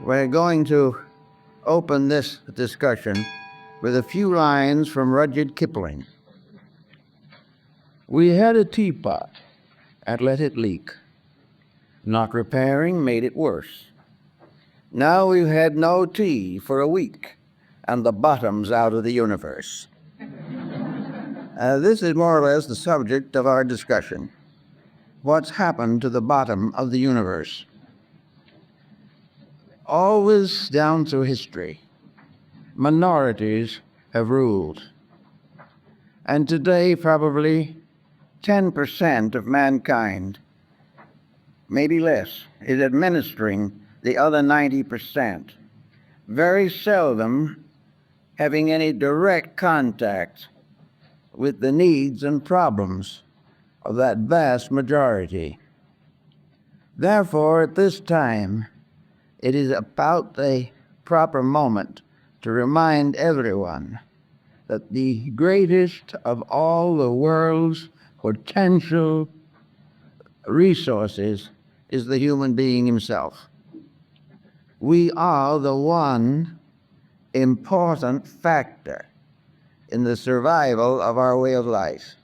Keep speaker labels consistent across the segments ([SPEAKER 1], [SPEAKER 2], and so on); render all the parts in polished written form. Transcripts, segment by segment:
[SPEAKER 1] We're going to open this discussion with a few lines from Rudyard Kipling. We had a teapot and let it leak. Not repairing made it worse. Now we've had no tea for a week, and the bottom's out of the universe. This is more or less the subject of our discussion. What's happened to the bottom of the universe? Always down through history, minorities have ruled. And today, probably 10% of mankind, maybe less, is administering the other 90%, very seldom having any direct contact with the needs and problems of that vast majority. Therefore, at this time, it is about the proper moment to remind everyone that the greatest of all the world's potential resources is the human being himself. We are the one important factor in the survival of our way of life.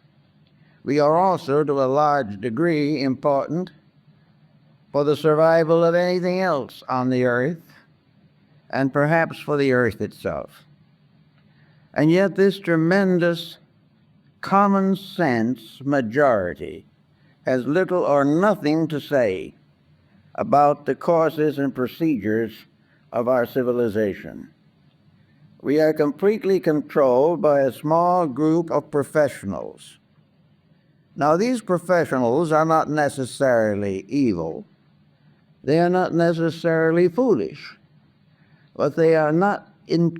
[SPEAKER 1] We are also, to a large degree, important for the survival of anything else on the earth, and perhaps for the earth itself. And yet this tremendous common sense majority has little or nothing to say about the causes and procedures of our civilization. We are completely controlled by a small group of professionals. Now, these professionals are not necessarily evil. They are not necessarily foolish, but they are not in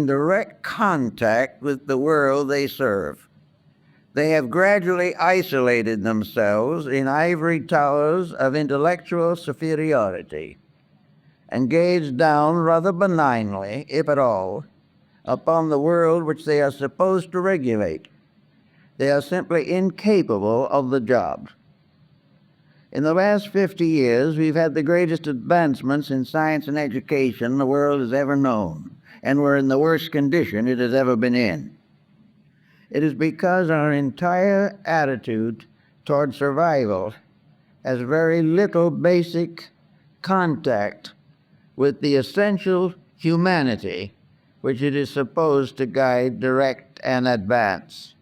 [SPEAKER 1] direct contact with the world they serve. They have gradually isolated themselves in ivory towers of intellectual superiority and gazed down rather benignly, if at all, upon the world which they are supposed to regulate. They are simply incapable of the job. In the last 50 years, we've had the greatest advancements in science and education the world has ever known, and we're in the worst condition it has ever been in. It is because our entire attitude toward survival has very little basic contact with the essential humanity which it is supposed to guide, direct, and advance.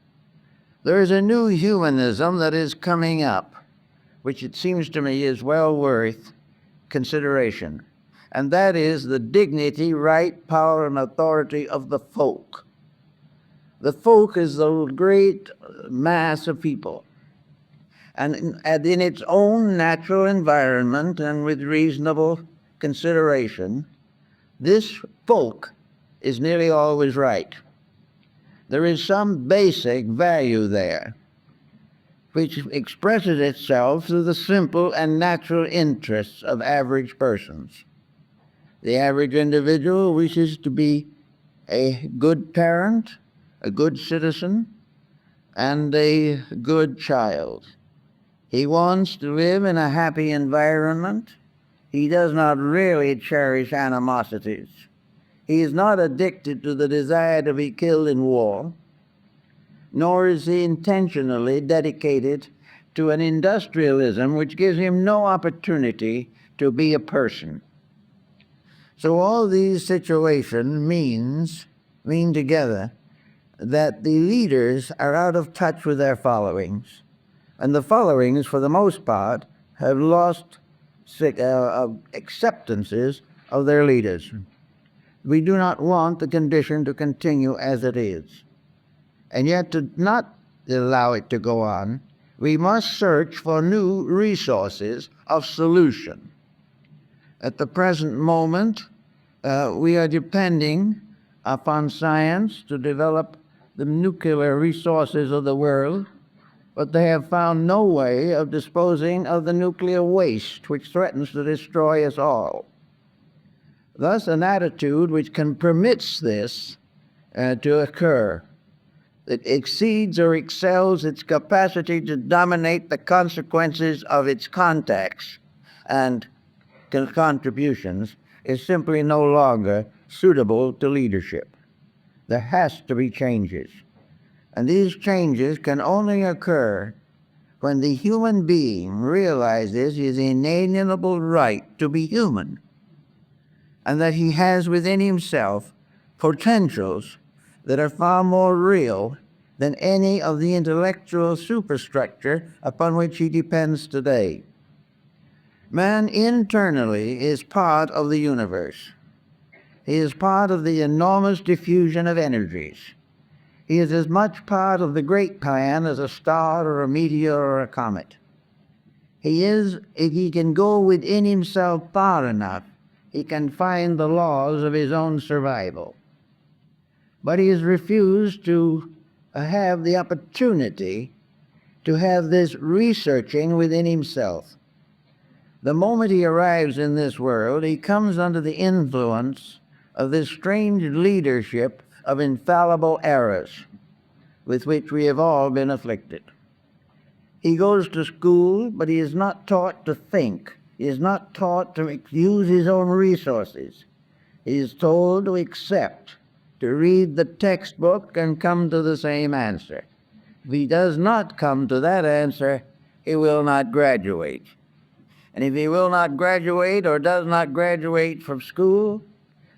[SPEAKER 1] There is a new humanism that is coming up, which it seems to me is well worth consideration, and that is the dignity, right, power, and authority of the folk. The folk is the great mass of people, and in its own natural environment and with reasonable consideration, this folk is nearly always right. There is some basic value there, which expresses itself through the simple and natural interests of average persons. The average individual wishes to be a good parent, a good citizen, and a good child. He wants to live in a happy environment. He does not really cherish animosities. He is not addicted to the desire to be killed in war, nor is he intentionally dedicated to an industrialism which gives him no opportunity to be a person. So all these situations mean together that the leaders are out of touch with their followings, and the followings, for the most part, have lost acceptances of their leaders. We do not want the condition to continue as it is. And yet, to not allow it to go on, we must search for new resources of solution. At the present moment, we are depending upon science to develop the nuclear resources of the world, but they have found no way of disposing of the nuclear waste which threatens to destroy us all. Thus, an attitude which permits this to occur, that exceeds or excels its capacity to dominate the consequences of its contacts and contributions, is simply no longer suitable to leadership. There has to be changes. And these changes can only occur when the human being realizes his inalienable right to be human, and that he has within himself potentials that are far more real than any of the intellectual superstructure upon which he depends today. Man internally is part of the universe. He is part of the enormous diffusion of energies. He is as much part of the great plan as a star or a meteor or a comet. If he can go within himself far enough, he can find the laws of his own survival. But he has refused to have the opportunity to have this researching within himself. The moment he arrives in this world, he comes under the influence of this strange leadership of infallible errors with which we have all been afflicted. He goes to school, but he is not taught to think. He is not taught to use his own resources. He is told to accept, to read the textbook and come to the same answer. If he does not come to that answer, he will not graduate. And if he will not graduate or does not graduate from school,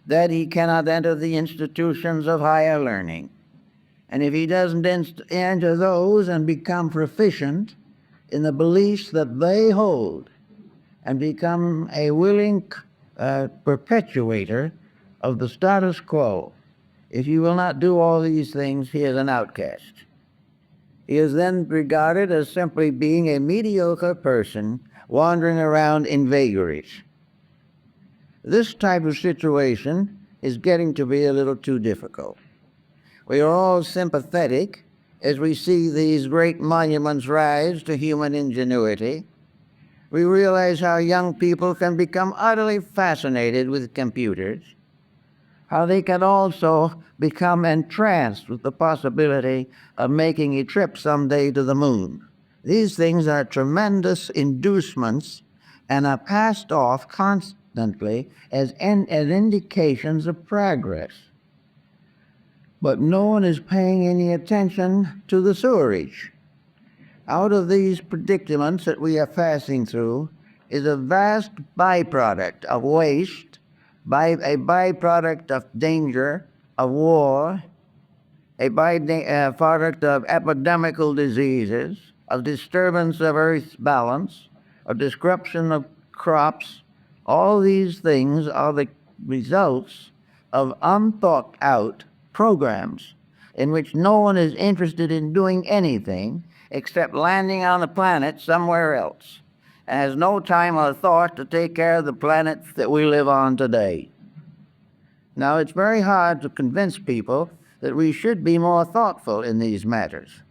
[SPEAKER 1] then he cannot enter the institutions of higher learning. And if he doesn't enter those and become proficient in the beliefs that they hold and become a willing perpetuator of the status quo, if he will not do all these things, he is an outcast. He is then regarded as simply being a mediocre person wandering around in vagaries. This type of situation is getting to be a little too difficult. We are all sympathetic as we see these great monuments rise to human ingenuity. We realize how young people can become utterly fascinated with computers, how they can also become entranced with the possibility of making a trip someday to the moon. These things are tremendous inducements and are passed off constantly as indications of progress. But no one is paying any attention to the sewerage. Out of these predicaments that we are passing through is a vast byproduct of waste, a byproduct of danger, of war, a byproduct of epidemical diseases, of disturbance of Earth's balance, of disruption of crops. All these things are the results of unthought out programs in which no one is interested in doing anything except landing on the planet somewhere else, and has no time or thought to take care of the planet that we live on today. Now, it's very hard to convince people that we should be more thoughtful in these matters.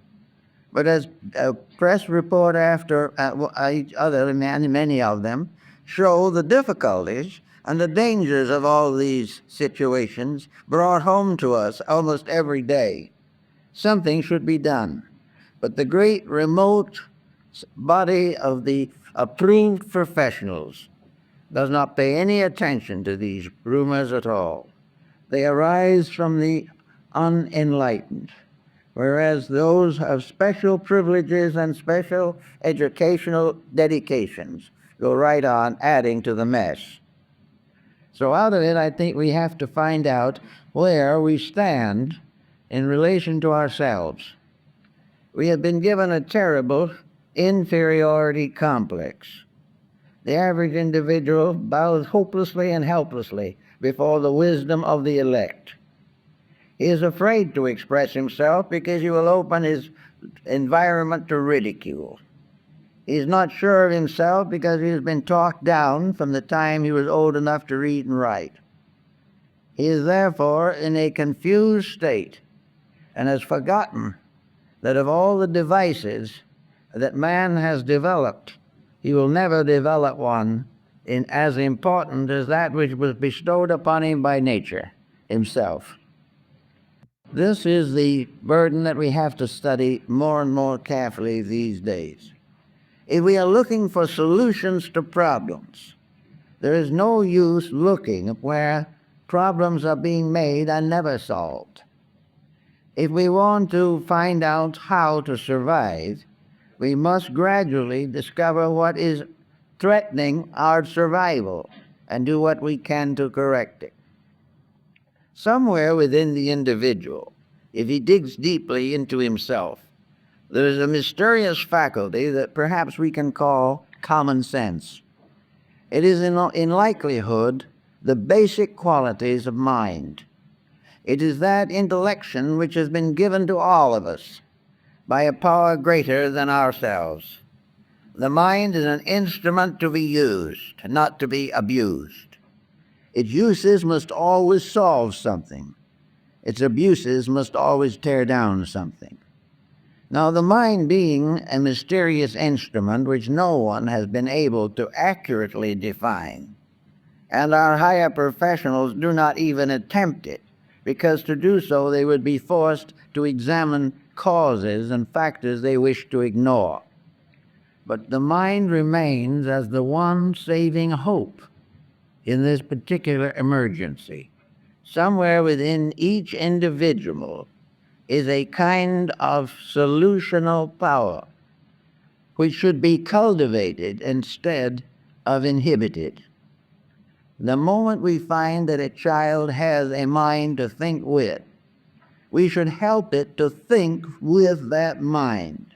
[SPEAKER 1] But as a press report after other, many of them, show the difficulties and the dangers of all these situations brought home to us almost every day. Something should be done. But the great remote body of the approved professionals does not pay any attention to these rumors at all. They arise from the unenlightened, whereas those have special privileges and special educational dedications go right on adding to the mess. So out of it, I think we have to find out where we stand in relation to ourselves. We have been given a terrible inferiority complex. The average individual bows hopelessly and helplessly before the wisdom of the elect. He is afraid to express himself because he will open his environment to ridicule. He is not sure of himself because he has been talked down from the time he was old enough to read and write. He is therefore in a confused state and has forgotten that of all the devices that man has developed, he will never develop one as important as that which was bestowed upon him by nature himself. This is the burden that we have to study more and more carefully these days. If we are looking for solutions to problems, There is no use looking where problems are being made and never solved. If we want to find out how to survive, we must gradually discover what is threatening our survival and do what we can to correct it. Somewhere within the individual, if he digs deeply into himself, there is a mysterious faculty that perhaps we can call common sense. It is in likelihood the basic qualities of mind. It is that intellection which has been given to all of us by a power greater than ourselves. The mind is an instrument to be used, not to be abused. Its uses must always solve something. Its abuses must always tear down something. Now, the mind being a mysterious instrument which no one has been able to accurately define, and our higher professionals do not even attempt it, because to do so they would be forced to examine causes and factors they wish to ignore. But the mind remains as the one saving hope in this particular emergency. Somewhere within each individual is a kind of solutional power which should be cultivated instead of inhibited. The moment we find that a child has a mind to think with, we should help it to think with that mind.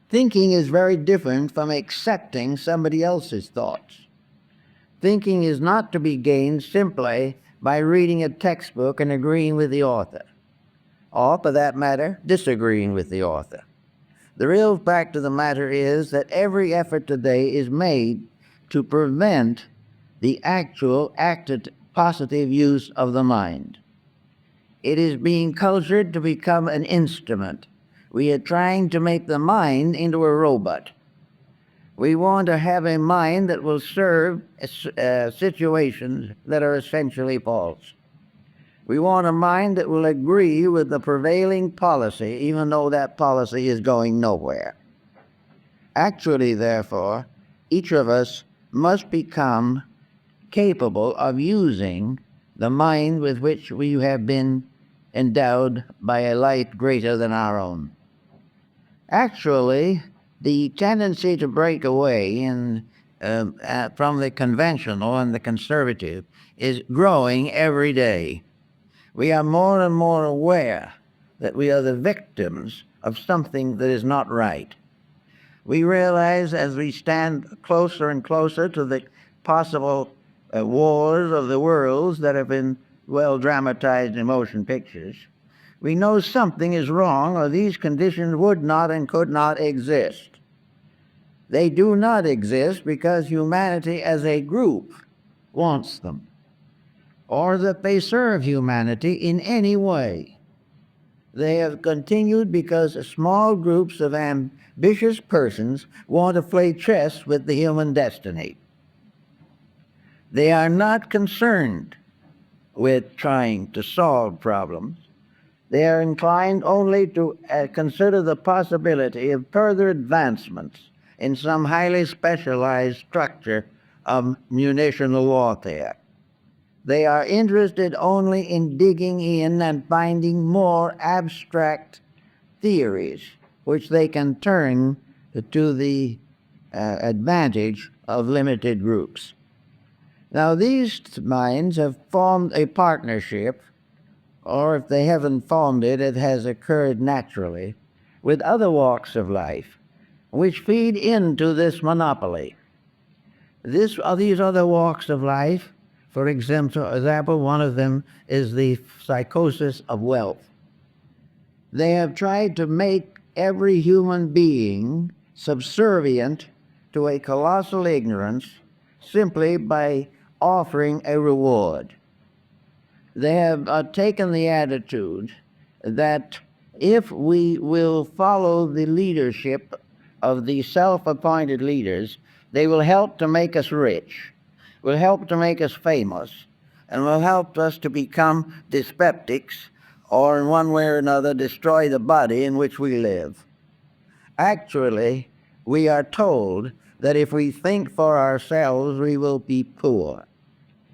[SPEAKER 1] Thinking is very different from accepting somebody else's thoughts. Thinking is not to be gained simply by reading a textbook and agreeing with the author, or, for that matter, disagreeing with the author. The real fact of the matter is that every effort today is made to prevent the actual active positive use of the mind. It is being cultured to become an instrument. We are trying to make the mind into a robot. We want to have a mind that will serve situations that are essentially false. We want a mind that will agree with the prevailing policy, even though that policy is going nowhere. Actually, therefore, each of us must become capable of using the mind with which we have been endowed by a light greater than our own. Actually, the tendency to break away from the conventional and the conservative is growing every day. We are more and more aware that we are the victims of something that is not right. We realize as we stand closer and closer to the possible wars of the worlds that have been well dramatized in motion pictures, we know something is wrong, or these conditions would not and could not exist. They do not exist because humanity as a group wants them, or that they serve humanity in any way. They have continued because small groups of ambitious persons want to play chess with the human destiny. They are not concerned with trying to solve problems. They are inclined only to consider the possibility of further advancements in some highly specialized structure of munitional warfare. They are interested only in digging in and finding more abstract theories which they can turn to the advantage of limited groups. Now, these minds have formed a partnership, or if they haven't formed it, it has occurred naturally, with other walks of life, which feed into this monopoly. These other walks of life, for example, one of them is the psychosis of wealth. They have tried to make every human being subservient to a colossal ignorance simply by offering a reward. They have taken the attitude that if we will follow the leadership of the self-appointed leaders, they will help to make us rich, will help to make us famous, and will help us to become dyspeptics, or in one way or another destroy the body in which we live. Actually, we are told that if we think for ourselves, we will be poor.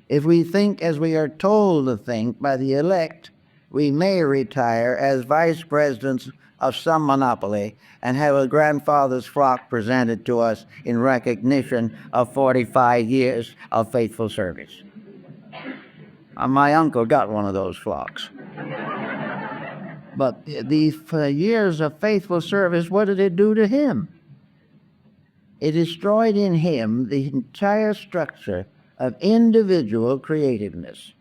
[SPEAKER 1] If we think as we are told to think by the elect, we may retire as vice presidents of some monopoly and have a grandfather's flock presented to us in recognition of 45 years of faithful service. My uncle got one of those flocks. But these years of faithful service, what did it do to him? It destroyed in him the entire structure of individual creativeness.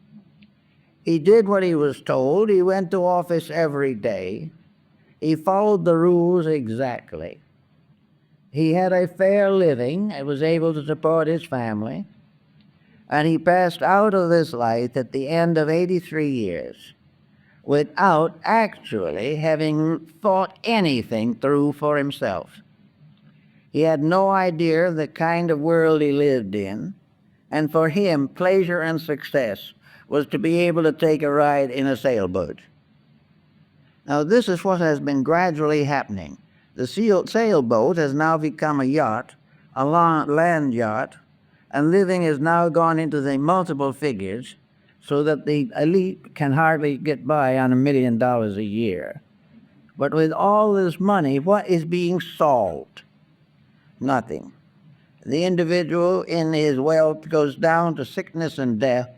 [SPEAKER 1] He did what he was told. He went to office every day. He followed the rules exactly. He had a fair living and was able to support his family. And he passed out of this life at the end of 83 years without actually having thought anything through for himself. He had no idea of the kind of world he lived in, and for him, pleasure and success was to be able to take a ride in a sailboat. Now, this is what has been gradually happening. The sailboat has now become a yacht, a land yacht, and living has now gone into the multiple figures, so that the elite can hardly get by on $1 million a year. But with all this money, what is being solved? Nothing. The individual in his wealth goes down to sickness and death,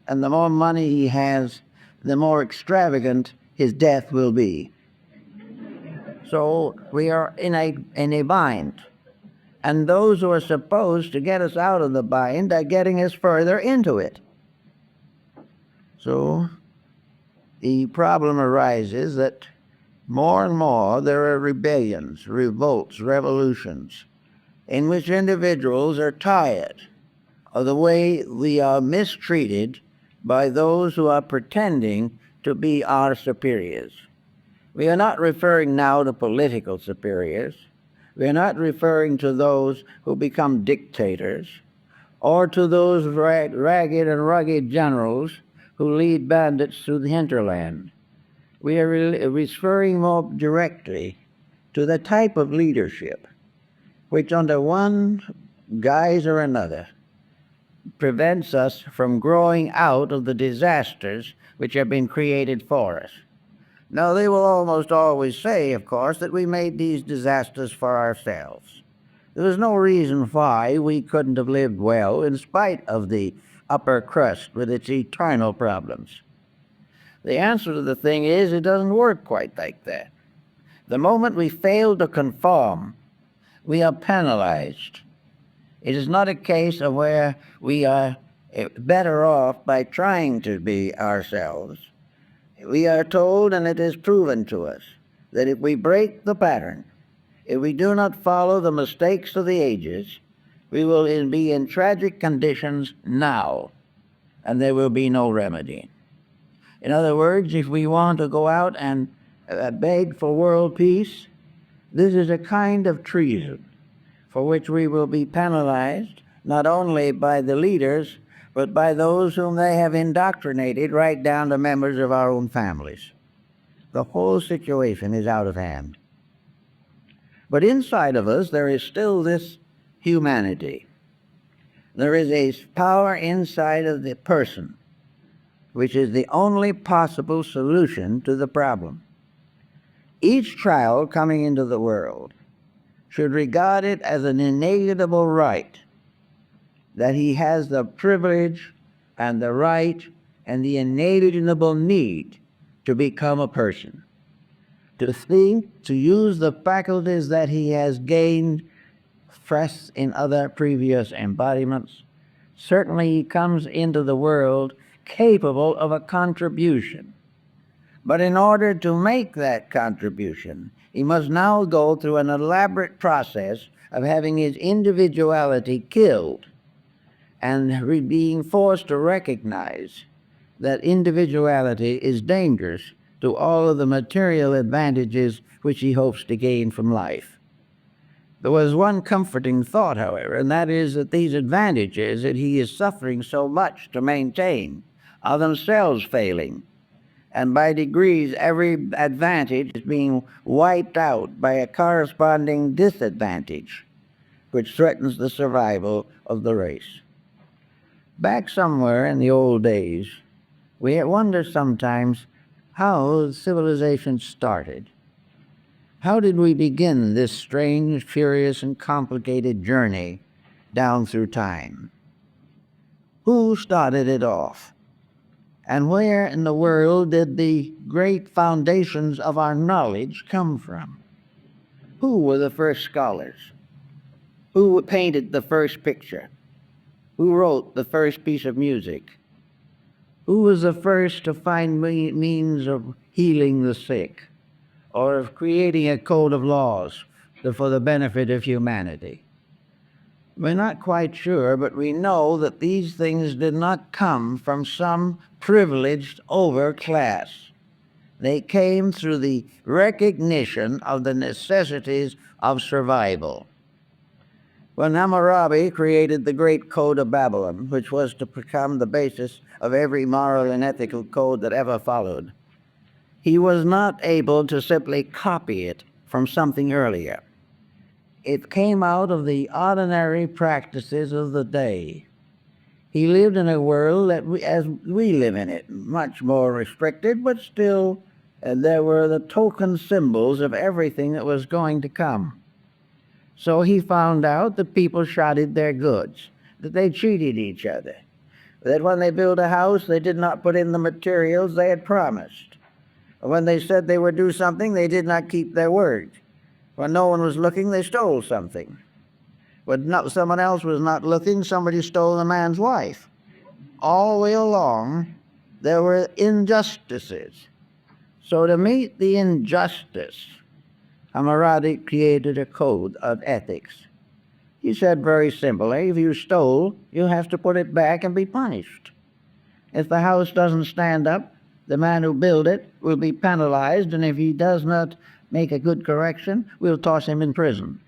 [SPEAKER 1] and the more money he has, the more extravagant his death will be. So we are in a bind. And those who are supposed to get us out of the bind are getting us further into it. So the problem arises that more and more there are rebellions, revolts, revolutions, in which individuals are tired of the way we are mistreated by those who are pretending to be our superiors. We are not referring now to political superiors. We are not referring to those who become dictators or to those ragged and rugged generals who lead bandits through the hinterland. We are referring more directly to the type of leadership which, under one guise or another, prevents us from growing out of the disasters which have been created for us. Now, they will almost always say, of course, that we made these disasters for ourselves. There was no reason why we couldn't have lived well in spite of the upper crust with its eternal problems. The answer to the thing is, it doesn't work quite like that. The moment we fail to conform, we are penalized. It is not a case of where we are better off by trying to be ourselves. We are told, and it is proven to us, that if we break the pattern, if we do not follow the mistakes of the ages, we will be in tragic conditions now, and there will be no remedy. In other words, if we want to go out and beg for world peace, this is a kind of treason for which we will be penalized not only by the leaders, but by those whom they have indoctrinated right down to members of our own families. The whole situation is out of hand. But inside of us, there is still this humanity. There is a power inside of the person, which is the only possible solution to the problem. Each child coming into the world should regard it as an inalienable right that he has the privilege and the right and the inalienable need to become a person, to think, to use the faculties that he has gained fresh in other previous embodiments. Certainly he comes into the world capable of a contribution. But in order to make that contribution, he must now go through an elaborate process of having his individuality killed and being forced to recognize that individuality is dangerous to all of the material advantages which he hopes to gain from life. There was one comforting thought, however, and that is that these advantages that he is suffering so much to maintain are themselves failing. And by degrees, every advantage is being wiped out by a corresponding disadvantage. which threatens the survival of the race. Back somewhere in the old days, we wonder sometimes how civilization started. How did we begin this strange, furious, and complicated journey down through time? Who started it off? And where in the world did the great foundations of our knowledge come from? Who were the first scholars? Who painted the first picture? Who wrote the first piece of music? Who was the first to find means of healing the sick or of creating a code of laws for the benefit of humanity? We're not quite sure, but we know that these things did not come from some privileged overclass. They came through the recognition of the necessities of survival. When Hammurabi created the Great Code of Babylon, which was to become the basis of every moral and ethical code that ever followed, he was not able to simply copy it from something earlier. It came out of the ordinary practices of the day. He lived in a world as we live in it, much more restricted, but still there were the token symbols of everything that was going to come. So he found out that people shotted their goods, that they cheated each other, that when they built a house, they did not put in the materials they had promised. When they said they would do something, they did not keep their word. When no one was looking, they stole something. When someone else was not looking, somebody stole the man's wife. All the way along, there were injustices. So to meet the injustice, Hammurabi created a code of ethics. He said very simply, if you stole, you have to put it back and be punished. If the house doesn't stand up, the man who built it will be penalized, and if he does not make a good correction, we'll toss him in prison.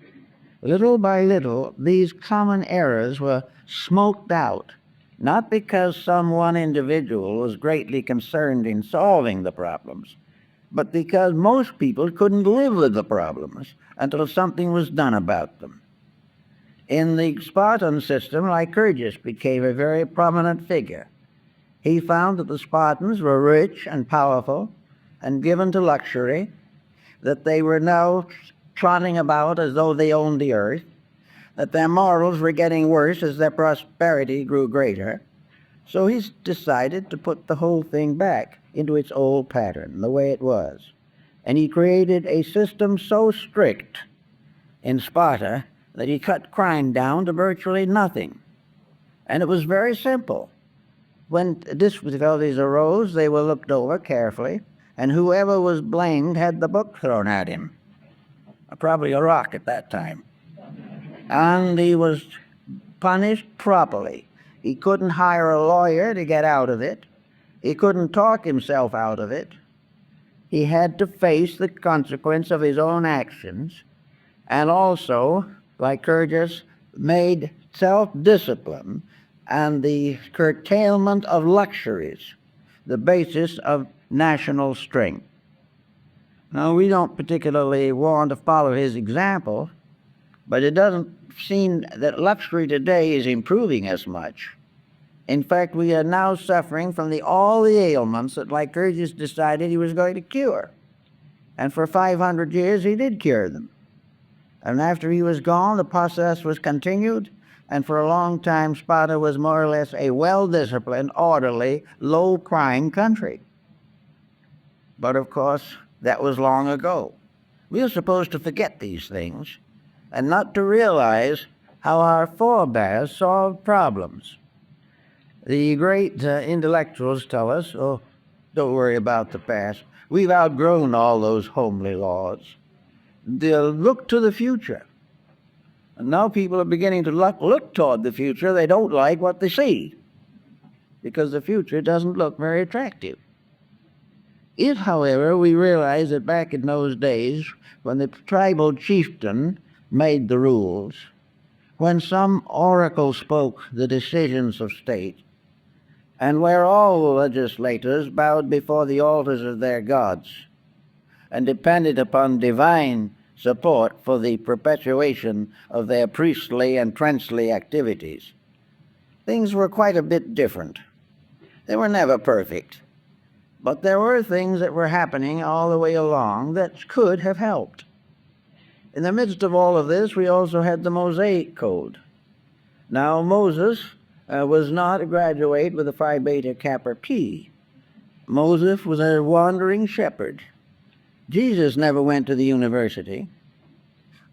[SPEAKER 1] Little by little, these common errors were smoked out, not because some one individual was greatly concerned in solving the problems, but because most people couldn't live with the problems until something was done about them. In the Spartan system, Lycurgus became a very prominent figure. He found that the Spartans were rich and powerful and given to luxury, that they were now trotting about as though they owned the earth, that their morals were getting worse as their prosperity grew greater. So he decided to put the whole thing back into its old pattern, the way it was. And he created a system so strict in Sparta that he cut crime down to virtually nothing. And it was very simple. When difficulties arose, they were looked over carefully, and whoever was blamed had the book thrown at him. Probably a rock at that time. And he was punished properly. He couldn't hire a lawyer to get out of it. He couldn't talk himself out of it. He had to face the consequence of his own actions. And also, Lycurgus made self-discipline and the curtailment of luxuries the basis of national strength. Now, we don't particularly want to follow his example, but it doesn't seem that luxury today is improving as much. In fact, we are now suffering from all the ailments that Lycurgus decided he was going to cure. And for 500 years, he did cure them. And after he was gone, the process was continued, and for a long time, Sparta was more or less a well-disciplined, orderly, low-crime country. But of course, that was long ago. We are supposed to forget these things and not to realize how our forebears solved problems. The great intellectuals tell us, oh, don't worry about the past. We've outgrown all those homely laws. They'll look to the future. And now people are beginning to look toward the future. They don't like what they see because the future doesn't look very attractive. If, however, we realize that back in those days, when the tribal chieftain made the rules, when some oracle spoke the decisions of state, and where all the legislators bowed before the altars of their gods and depended upon divine support for the perpetuation of their priestly and princely activities. Things were quite a bit different. They were never perfect, but there were things that were happening all the way along that could have helped. In the midst of all of this, we also had the Mosaic Code. Now, Moses was not a graduate with a Phi Beta Kappa P. Moses was a wandering shepherd. Jesus never went to the university,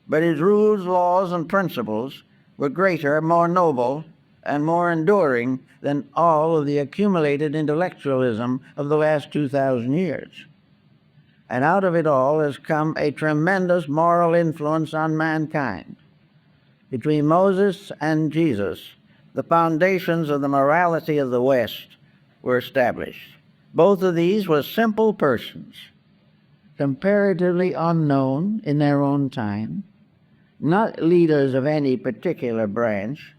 [SPEAKER 1] but his rules, laws, and principles were greater, more noble, and more enduring than all of the accumulated intellectualism of the last 2,000 years. And out of it all has come a tremendous moral influence on mankind. Between Moses and Jesus, the foundations of the morality of the West were established. Both of these were simple persons, comparatively unknown in their own time, not leaders of any particular branch,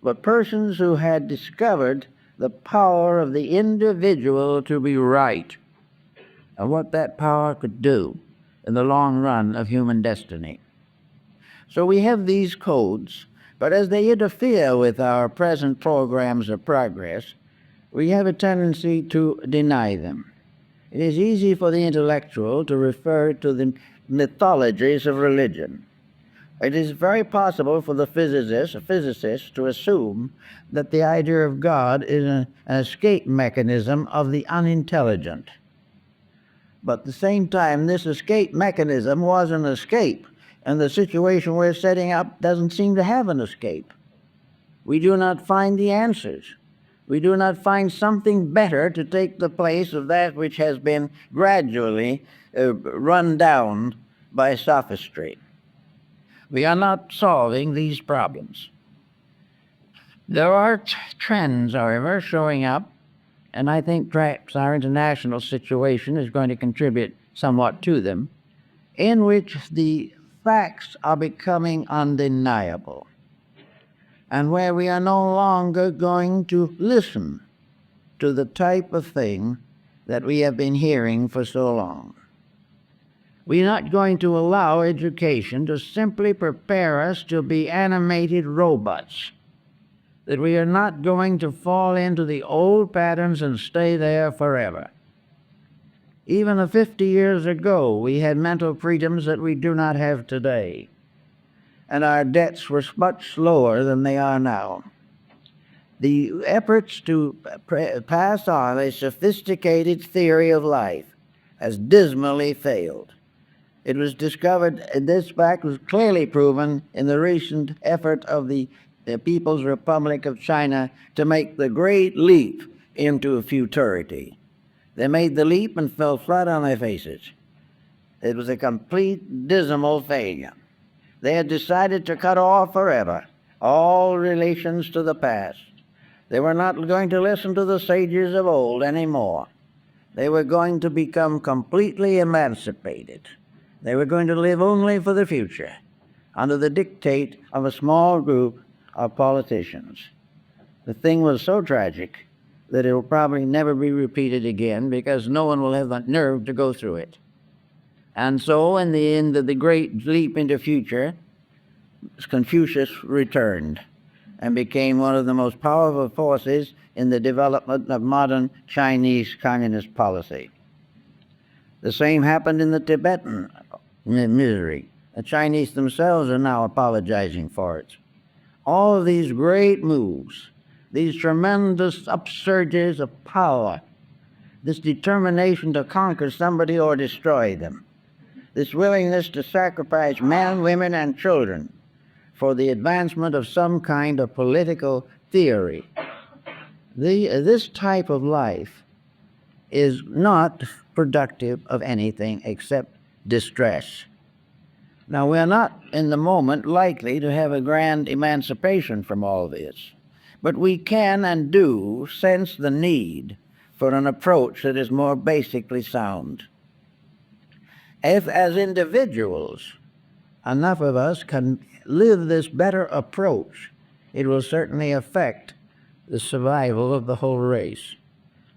[SPEAKER 1] but persons who had discovered the power of the individual to be right and what that power could do in the long run of human destiny. So we have these codes, but as they interfere with our present programs of progress, we have a tendency to deny them. It is easy for the intellectual to refer to the mythologies of religion. It is very possible for the physicist to assume that the idea of God is an escape mechanism of the unintelligent. But at the same time, this escape mechanism was an escape, and the situation we're setting up doesn't seem to have an escape. We do not find the answers. We do not find something better to take the place of that which has been gradually run down by sophistry. We are not solving these problems. There are trends, however, showing up, and I think perhaps our international situation is going to contribute somewhat to them, in which the facts are becoming undeniable, and where we are no longer going to listen to the type of thing that we have been hearing for so long. We're not going to allow education to simply prepare us to be animated robots, that we are not going to fall into the old patterns and stay there forever. Even 50 years ago, we had mental freedoms that we do not have today, and our debts were much lower than they are now. The efforts to pass on a sophisticated theory of life has dismally failed. It was discovered, and this fact was clearly proven in the recent effort of the People's Republic of China to make the great leap into futurity. They made the leap and fell flat on their faces. It was a complete dismal failure. They had decided to cut off forever all relations to the past. They were not going to listen to the sages of old anymore. They were going to become completely emancipated. They were going to live only for the future, under the dictate of a small group of politicians. The thing was so tragic that it will probably never be repeated again, because no one will have the nerve to go through it. And so, in the end of the great leap into future, Confucius returned and became one of the most powerful forces in the development of modern Chinese communist policy. The same happened in the Tibetan misery. The Chinese themselves are now apologizing for it. All of these great moves, these tremendous upsurges of power, this determination to conquer somebody or destroy them, this willingness to sacrifice men, women, and children for the advancement of some kind of political theory. This type of life is not productive of anything except distress. Now, we are not in the moment likely to have a grand emancipation from all this, but we can and do sense the need for an approach that is more basically sound. If, as individuals, enough of us can live this better approach, it will certainly affect the survival of the whole race.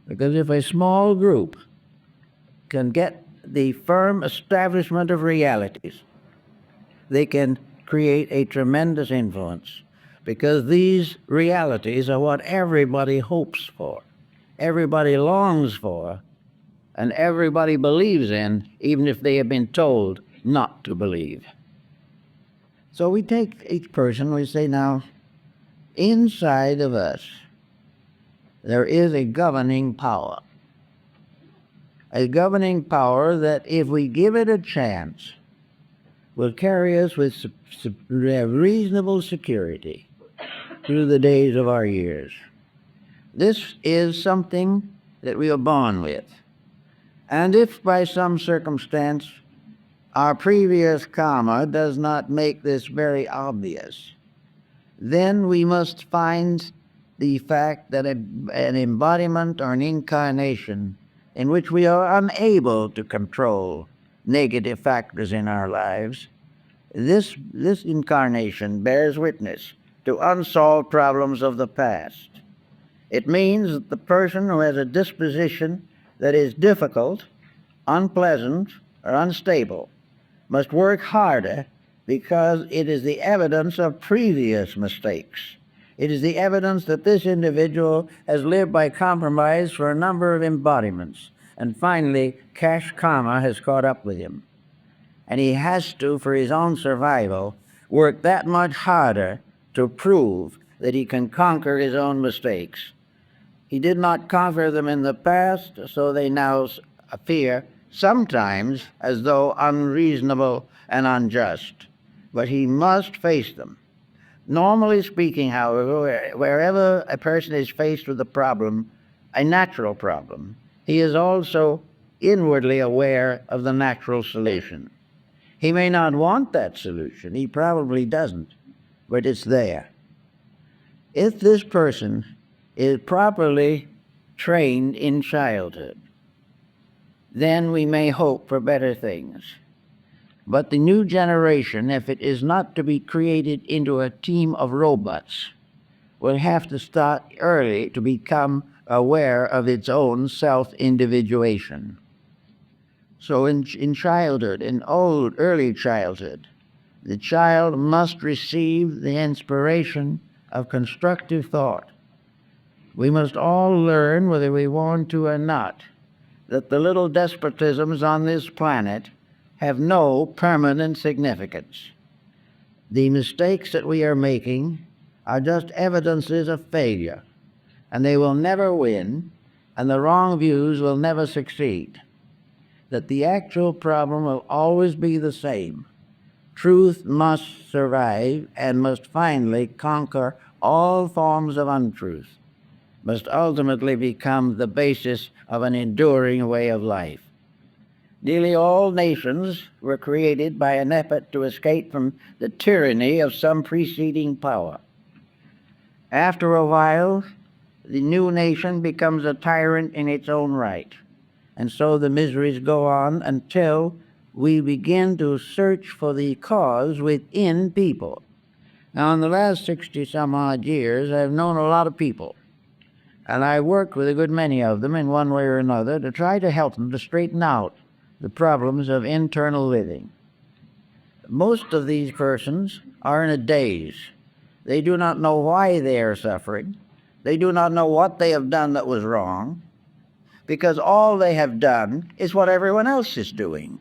[SPEAKER 1] Because if a small group can get the firm establishment of realities, they can create a tremendous influence, because these realities are what everybody hopes for, everybody longs for, and everybody believes in, even if they have been told not to believe. So we take each person, we say, now, inside of us, there is a governing power. A governing power that, if we give it a chance, will carry us with reasonable security through the days of our years. This is something that we are born with. And if by some circumstance our previous karma does not make this very obvious, then we must find the fact that an embodiment or an incarnation in which we are unable to control negative factors in our lives, this incarnation bears witness to unsolved problems of the past. It means that the person who has a disposition that is difficult, unpleasant, or unstable must work harder, because it is the evidence of previous mistakes. It is the evidence that this individual has lived by compromise for a number of embodiments, and finally cash karma has caught up with him. And he has to, for his own survival, work that much harder to prove that he can conquer his own mistakes. He did not conquer them in the past, so they now appear sometimes as though unreasonable and unjust. But he must face them. Normally speaking, however, wherever a person is faced with a problem, a natural problem, he is also inwardly aware of the natural solution. He may not want that solution, he probably doesn't, but it's there. If this person is properly trained in childhood, then we may hope for better things. But the new generation, if it is not to be created into a team of robots, will have to start early to become aware of its own self-individuation. So in childhood, in early childhood, the child must receive the inspiration of constructive thought. We must all learn, whether we want to or not, that the little despotisms on this planet have no permanent significance. The mistakes that we are making are just evidences of failure, and they will never win, and the wrong views will never succeed. That the actual problem will always be the same. Truth must survive and must finally conquer all forms of untruth, must ultimately become the basis of an enduring way of life. Nearly all nations were created by an effort to escape from the tyranny of some preceding power. After a while, the new nation becomes a tyrant in its own right, and so the miseries go on until we begin to search for the cause within people. Now, in the last 60-some-odd years, I've known a lot of people, and I worked with a good many of them in one way or another to try to help them to straighten out the problems of internal living. Most of these persons are in a daze. They do not know why they are suffering. They do not know what they have done that was wrong, because all they have done is what everyone else is doing.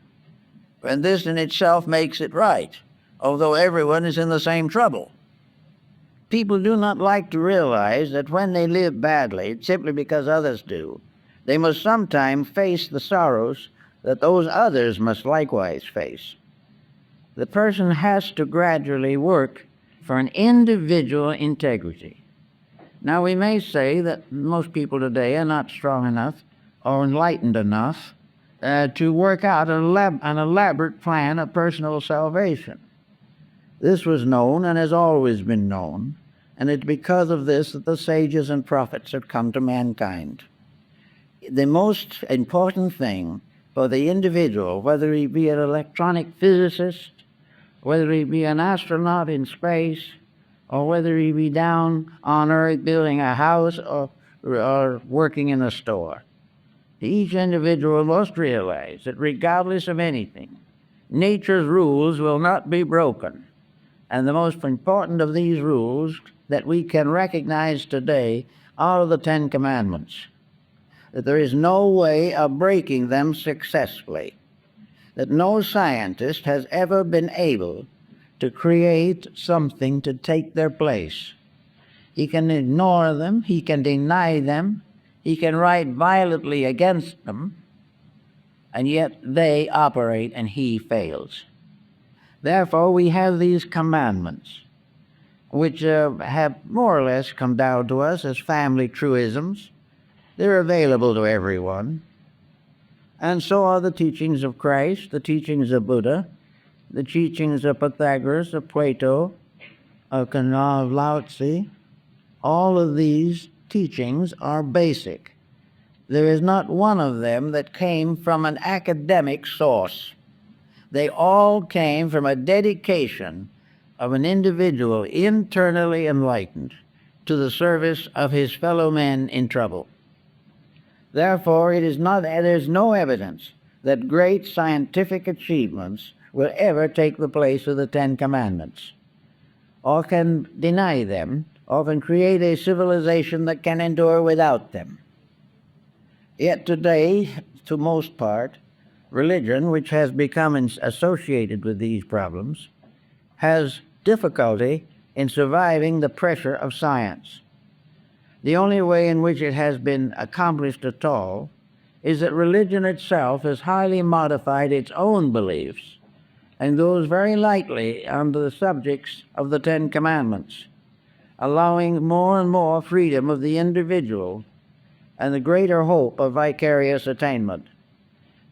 [SPEAKER 1] And this in itself makes it right, although everyone is in the same trouble. People do not like to realize that when they live badly, simply because others do, they must sometime face the sorrows that those others must likewise face. The person has to gradually work for an individual integrity. Now, we may say that most people today are not strong enough or enlightened enough to work out an elaborate plan of personal salvation. This was known and has always been known, and it's because of this that the sages and prophets have come to mankind. The most important thing for the individual, whether he be an electronic physicist, whether he be an astronaut in space, or whether he be down on Earth building a house or working in a store, each individual must realize that regardless of anything, nature's rules will not be broken. And the most important of these rules that we can recognize today are the Ten Commandments. That there is no way of breaking them successfully. That no scientist has ever been able to create something to take their place. He can ignore them, he can deny them, he can write violently against them, and yet they operate and he fails. Therefore, we have these commandments, which have more or less come down to us as family truisms. They're available to everyone. And so are the teachings of Christ, the teachings of Buddha, the teachings of Pythagoras, of Plato, of Lao Tzu. All of these teachings are basic. There is not one of them that came from an academic source. They all came from a dedication of an individual internally enlightened to the service of his fellow men in trouble. Therefore, there's no evidence that great scientific achievements will ever take the place of the Ten Commandments, or can deny them, or can create a civilization that can endure without them. Yet today, to most part, religion, which has become associated with these problems, has difficulty in surviving the pressure of science. The only way in which it has been accomplished at all is that religion itself has highly modified its own beliefs and goes very lightly under the subjects of the Ten Commandments, allowing more and more freedom of the individual and the greater hope of vicarious attainment,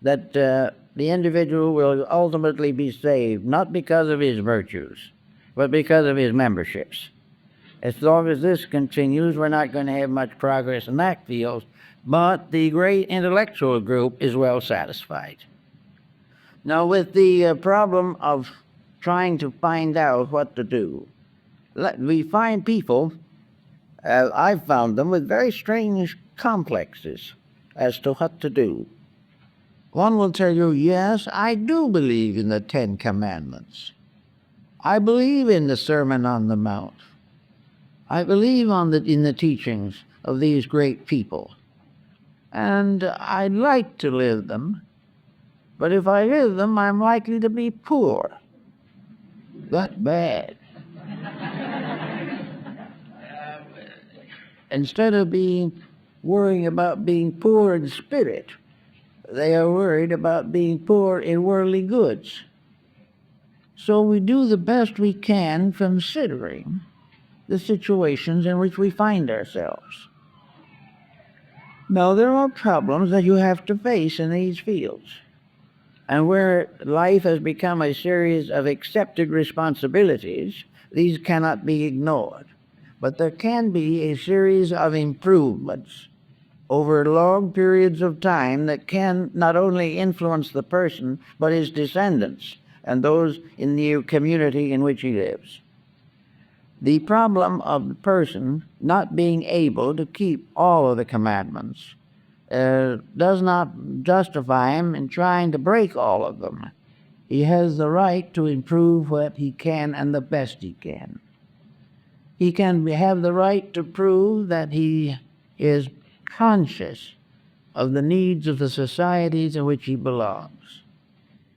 [SPEAKER 1] that the individual will ultimately be saved, not because of his virtues, but because of his memberships. As long as this continues, we're not going to have much progress in that field, but the great intellectual group is well satisfied. Now, with the problem of trying to find out what to do, we find people, I've found them with very strange complexes as to what to do. One will tell you, yes, I do believe in the Ten Commandments. I believe in the Sermon on the Mount. I believe in the teachings of these great people. And I'd like to live them, but if I live them, I'm likely to be poor. That's bad. Instead of worrying about being poor in spirit, they are worried about being poor in worldly goods. So we do the best we can considering the situations in which we find ourselves. Now, there are problems that you have to face in these fields, and where life has become a series of accepted responsibilities, these cannot be ignored. But there can be a series of improvements over long periods of time that can not only influence the person, but his descendants and those in the community in which he lives. The problem of the person not being able to keep all of the commandments does not justify him in trying to break all of them. He has the right to improve what he can and the best he can. He can have the right to prove that he is conscious of the needs of the societies in which he belongs.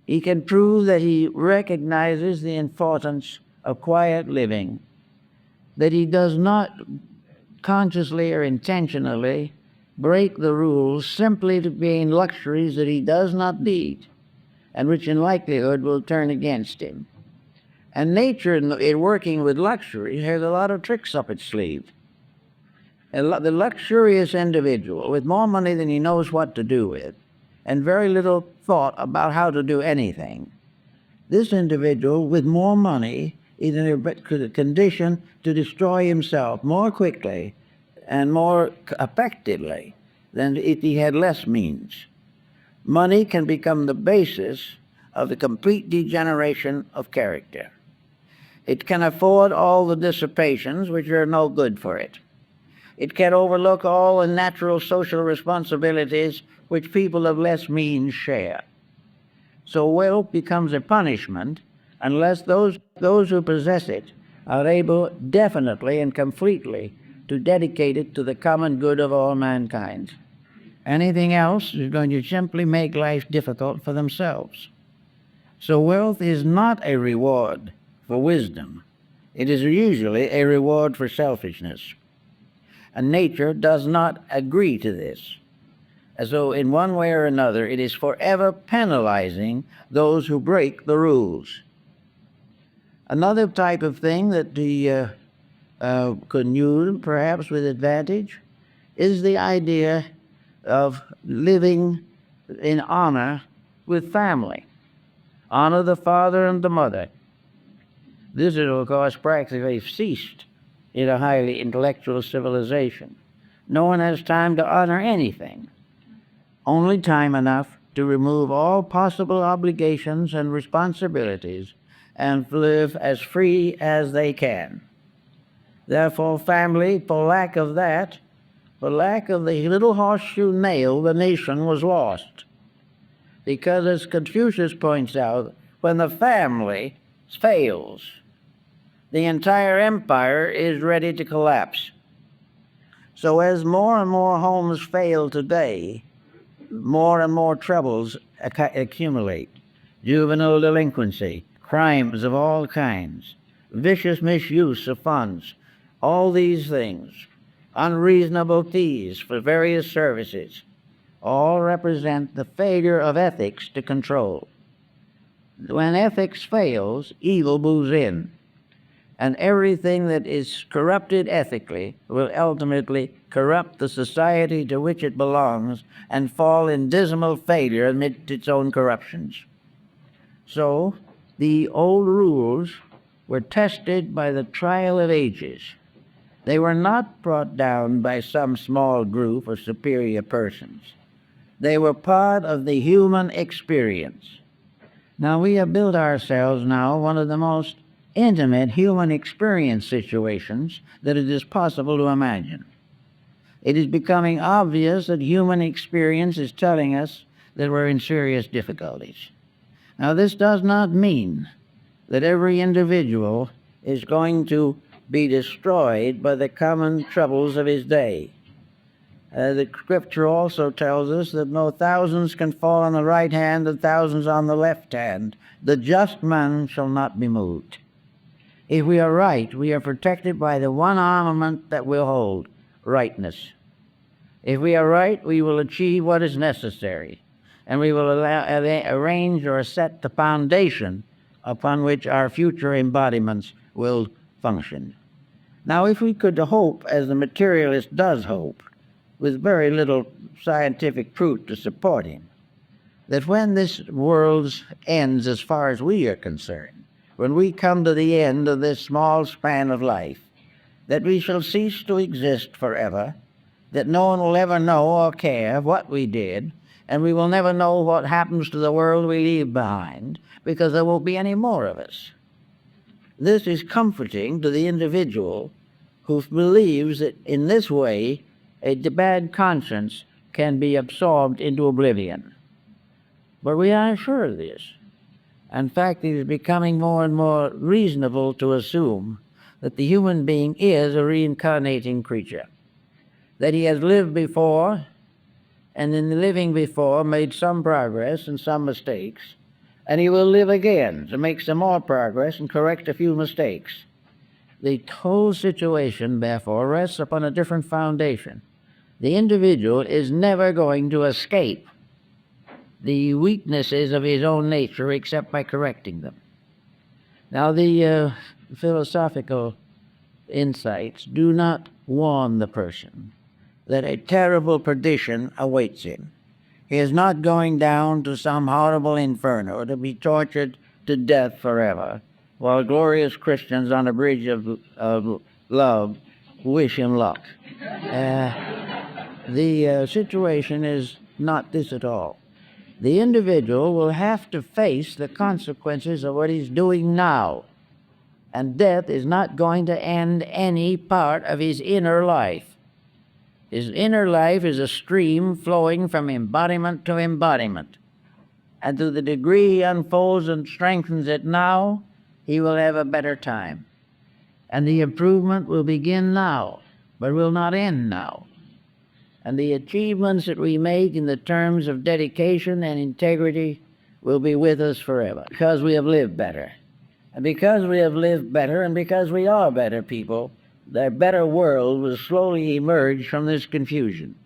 [SPEAKER 1] He can prove that he recognizes the importance of quiet living, that he does not consciously or intentionally break the rules simply to gain luxuries that he does not need and which in likelihood will turn against him. And nature, in working with luxury, has a lot of tricks up its sleeve. The luxurious individual with more money than he knows what to do with and very little thought about how to do anything, this individual with more money is in a condition to destroy himself more quickly and more effectively than if he had less means. Money can become the basis of the complete degeneration of character. It can afford all the dissipations which are no good for it. It can overlook all the natural social responsibilities which people of less means share. So wealth becomes a punishment unless those who possess it are able definitely and completely to dedicate it to the common good of all mankind. Anything else is going to simply make life difficult for themselves. So wealth is not a reward for wisdom. It is usually a reward for selfishness. And nature does not agree to this. As though in one way or another it is forever penalizing those who break the rules. Another type of thing that the could use perhaps with advantage is the idea of living in honor with family. Honor the father and the mother. This is, of course, practically ceased in a highly intellectual civilization. No one has time to honor anything, only time enough to remove all possible obligations and responsibilities and live as free as they can. Therefore, family, for lack of that, for lack of the little horseshoe nail, the nation was lost. Because, as Confucius points out, when the family fails, the entire empire is ready to collapse. So as more and more homes fail today, more and more troubles accumulate. Juvenile delinquency, crimes of all kinds, vicious misuse of funds, all these things, unreasonable fees for various services, all represent the failure of ethics to control. When ethics fails, evil moves in, and everything that is corrupted ethically will ultimately corrupt the society to which it belongs and fall in dismal failure amidst its own corruptions. So, the old rules were tested by the trial of ages. They were not brought down by some small group of superior persons. They were part of the human experience. Now, we have built ourselves now one of the most intimate human experience situations that it is possible to imagine. It is becoming obvious that human experience is telling us that we're in serious difficulties. Now, this does not mean that every individual is going to be destroyed by the common troubles of his day. The scripture also tells us that no thousands can fall on the right hand and thousands on the left hand. The just man shall not be moved. If we are right, we are protected by the one armament that will hold, rightness. If we are right, we will achieve what is necessary, and we will arrange or set the foundation upon which our future embodiments will function. Now, if we could hope, as the materialist does hope, with very little scientific proof to support him, that when this world ends as far as we are concerned, when we come to the end of this small span of life, that we shall cease to exist forever, that no one will ever know or care what we did, and we will never know what happens to the world we leave behind, because there won't be any more of us. This is comforting to the individual who believes that in this way a bad conscience can be absorbed into oblivion. But we aren't sure of this. In fact, it is becoming more and more reasonable to assume that the human being is a reincarnating creature, that he has lived before, and in the living before made some progress and some mistakes, and he will live again to make some more progress and correct a few mistakes. The whole situation, therefore, rests upon a different foundation. The individual is never going to escape the weaknesses of his own nature except by correcting them. Now, the philosophical insights do not warn the person that a terrible perdition awaits him. He is not going down to some horrible inferno to be tortured to death forever, while glorious Christians on a bridge of love wish him luck. The situation is not this at all. The individual will have to face the consequences of what he's doing now, and death is not going to end any part of his inner life. His inner life is a stream flowing from embodiment to embodiment. and to the degree he unfolds and strengthens it now, he will have a better time. And the improvement will begin now, but will not end now. And the achievements that we make in the terms of dedication and integrity will be with us forever, because we have lived better. And because we have lived better, and because we are better people, the better world will slowly emerge from this confusion.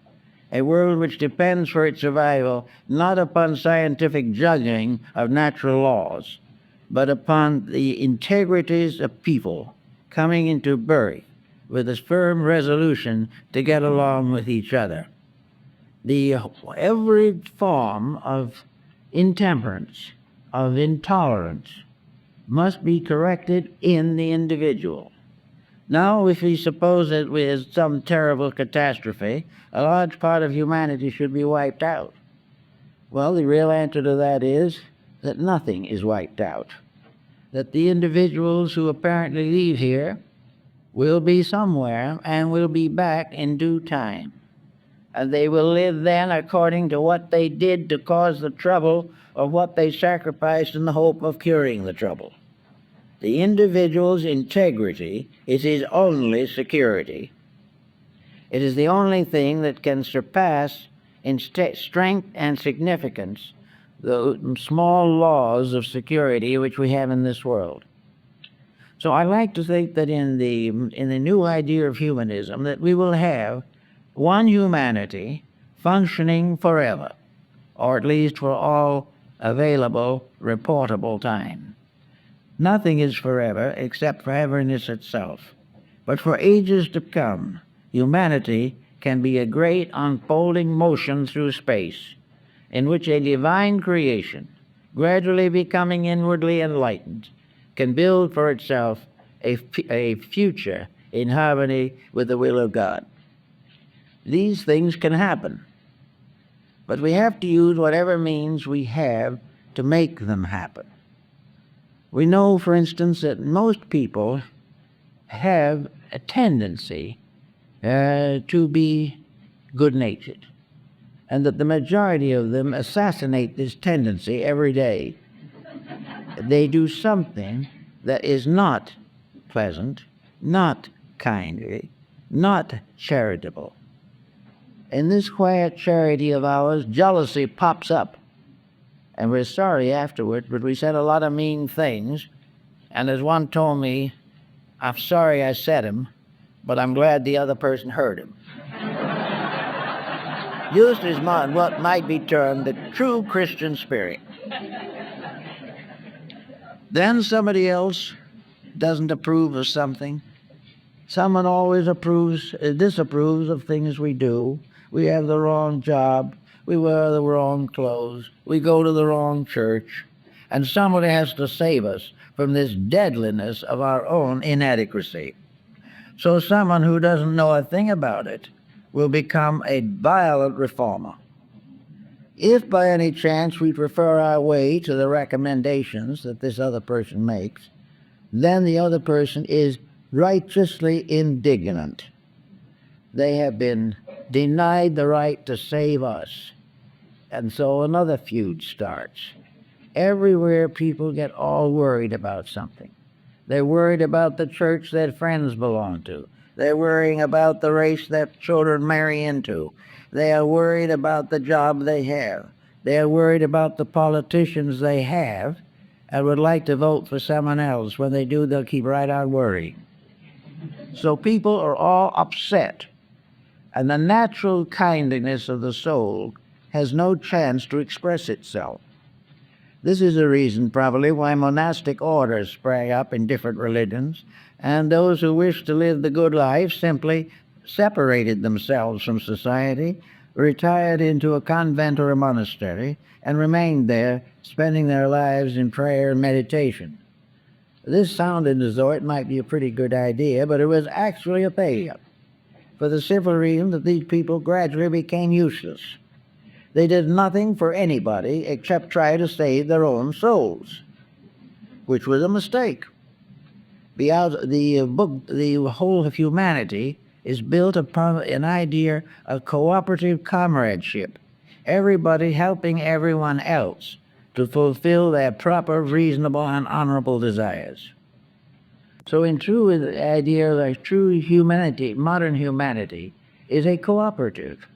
[SPEAKER 1] A world which depends for its survival not upon scientific judging of natural laws, but upon the integrities of people coming into birth with a firm resolution to get along with each other. Every form of intemperance, of intolerance, must be corrected in the individual. Now, if we suppose that with some terrible catastrophe, a large part of humanity should be wiped out, well, the real answer to that is that nothing is wiped out. That the individuals who apparently leave here will be somewhere and will be back in due time. And they will live then according to what they did to cause the trouble or what they sacrificed in the hope of curing the trouble. The individual's integrity is his only security. It is the only thing that can surpass in strength and significance the small laws of security which we have in this world. So I like to think that in the new idea of humanism, that we will have one humanity functioning forever, or at least for all available reportable time. Nothing is forever except foreverness itself. But for ages to come, humanity can be a great unfolding motion through space, in which a divine creation, gradually becoming inwardly enlightened, can build for itself a future in harmony with the will of God. These things can happen, but we have to use whatever means we have to make them happen. We know, for instance, that most people have a tendency to be good-natured, and that the majority of them assassinate this tendency every day. They do something that is not pleasant, not kindly, not charitable. In this quiet charity of ours, jealousy pops up, and we're sorry afterward, but we said a lot of mean things, and as one told me, I'm sorry I said them, but I'm glad the other person heard him. Used as what might be termed the true Christian spirit. Then somebody else doesn't approve of something. Someone always disapproves of things we do. We have the wrong job. We wear the wrong clothes. We go to the wrong church. And somebody has to save us from this deadliness of our own inadequacy. So someone who doesn't know a thing about it will become a violent reformer. If by any chance we prefer our way to the recommendations that this other person makes, then the other person is righteously indignant. They have been denied the right to save us. And so another feud starts. Everywhere people get all worried about something. They're worried about the church that friends belong to. They're worrying about the race that children marry into. They are worried about the job they have. They are worried about the politicians they have and would like to vote for someone else. When they do, they'll keep right on worrying. So people are all upset, and the natural kindliness of the soul has no chance to express itself. This is the reason, probably, why monastic orders sprang up in different religions, and those who wished to live the good life simply separated themselves from society, retired into a convent or a monastery, and remained there, spending their lives in prayer and meditation. This sounded as though it might be a pretty good idea, but it was actually a failure, for the simple reason that these people gradually became useless. They did nothing for anybody except try to save their own souls, which was a mistake. The whole of humanity is built upon an idea of cooperative comradeship, everybody helping everyone else
[SPEAKER 2] to fulfill their proper, reasonable, and honorable desires. So in true, the idea of true humanity, modern humanity, is a cooperative,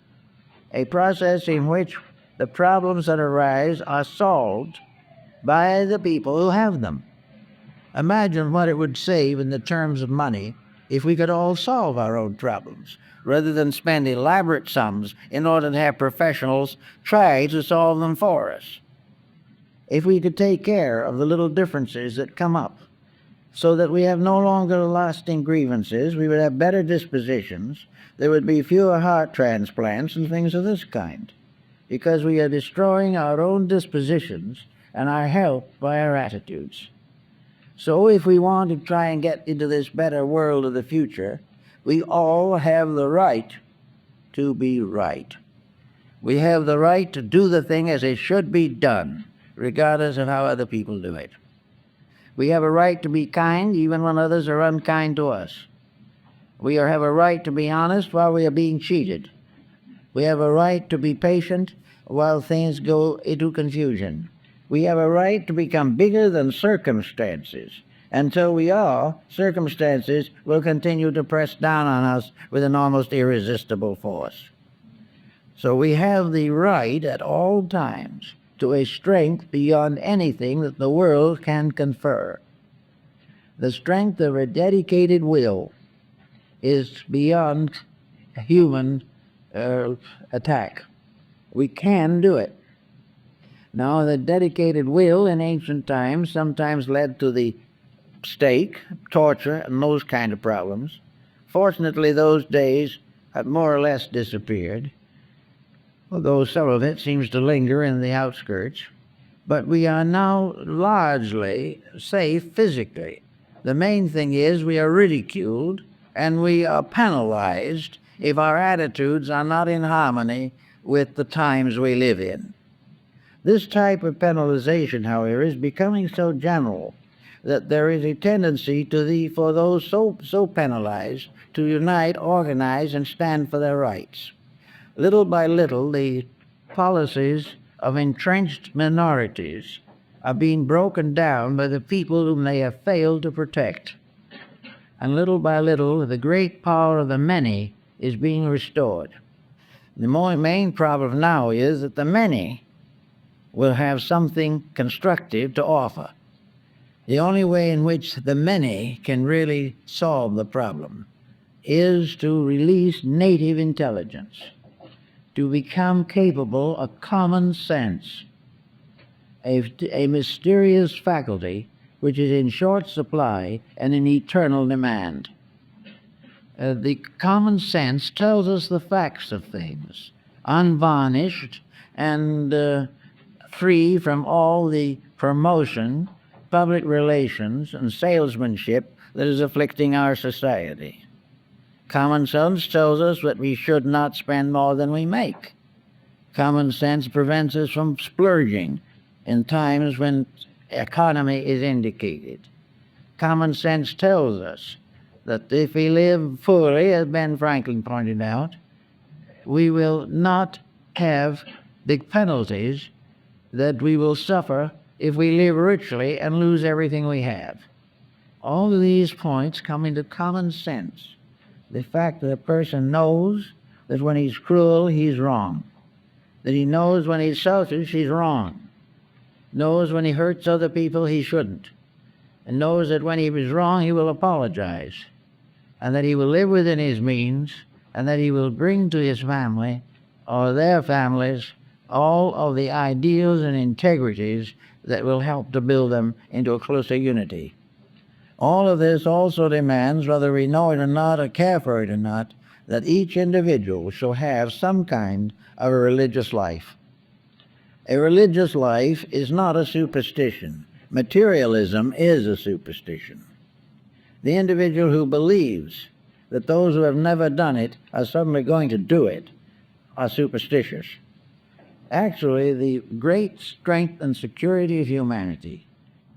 [SPEAKER 2] a process in which the problems that arise are solved by the people who have them. Imagine what it would save in the terms of money if we could all solve our own problems, rather than spend elaborate sums in order to have professionals try to solve them for us. If we could take care of the little differences that come up, so that we have no longer lasting grievances, we would have better dispositions, there would be fewer heart transplants and things of this kind, because we are destroying our own dispositions and our health by our attitudes. So if we want to try and get into this better world of the future, we all have the right to be right. We have the right to do the thing as it should be done, regardless of how other people do it. We have a right to be kind even when others are unkind to us. We have a right to be honest while we are being cheated. We have a right to be patient while things go into confusion. We have a right to become bigger than circumstances. Until we are, circumstances will continue to press down on us with an almost irresistible force. So we have the right at all times to a strength beyond anything that the world can confer. The strength of a dedicated will is beyond human attack. We can do it. Now, the dedicated will in ancient times sometimes led to the stake, torture, and those kind of problems. Fortunately, those days have more or less disappeared, although some of it seems to linger in the outskirts. But we are now largely safe physically. The main thing is we are ridiculed and we are penalized if our attitudes are not in harmony with the times we live in. This type of penalization, however, is becoming so general that there is a tendency for those so penalized to unite, organize, and stand for their rights. Little by little, the policies of entrenched minorities are being broken down by the people whom they have failed to protect. And little by little, the great power of the many is being restored. The main problem now is that the many will have something constructive to offer. The only way in which the many can really solve the problem is to release native intelligence, to become capable of common sense, a mysterious faculty which is in short supply and in eternal demand. The common sense tells us the facts of things, unvarnished and free from all the promotion, public relations, and salesmanship that is afflicting our society. Common sense tells us that we should not spend more than we make. Common sense prevents us from splurging in times when economy is indicated. Common sense tells us that if we live poorly, as Ben Franklin pointed out, we will not have the penalties that we will suffer if we live richly and lose everything we have. All of these points come into common sense. The fact that a person knows that when he's cruel, he's wrong. That he knows when he's selfish, he's wrong. Knows when he hurts other people, he shouldn't. And knows that when he is wrong, he will apologize. And that he will live within his means, and that he will bring to his family or their families all of the ideals and integrities that will help to build them into a closer unity. All of this also demands, whether we know it or not or care for it or not, that each individual shall have some kind of a religious life. A religious life is not a superstition. Materialism is a superstition. The individual who believes that those who have never done it are suddenly going to do it are superstitious. Actually, the great strength and security of humanity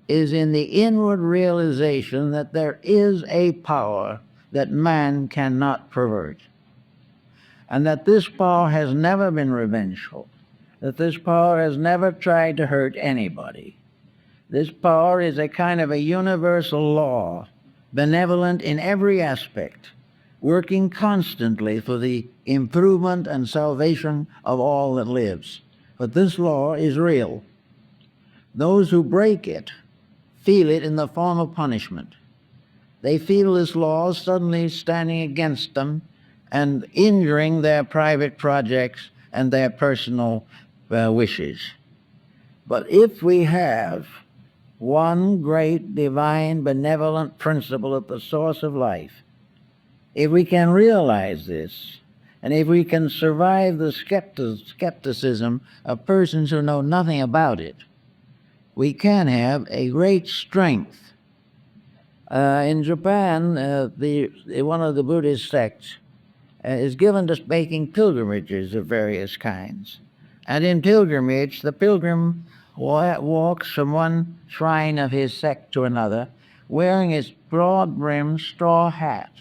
[SPEAKER 2] is in the inward realization that there is a power that man cannot pervert, and that this power has never been revengeful, that this power has never tried to hurt anybody. This power is a kind of a universal law, benevolent in every aspect, working constantly for the improvement and salvation of all that lives. But this law is real. Those who break it feel it in the form of punishment. They feel this law suddenly standing against them and injuring their private projects and their personal wishes. But if we have one great divine benevolent principle at the source of life, if we can realize this, and if we can survive the skepticism of persons who know nothing about it, we can have a great strength. In Japan, one of the Buddhist sects is given to making pilgrimages of various kinds. And in pilgrimage, the pilgrim walks from one shrine of his sect to another, wearing his broad-brimmed straw hat.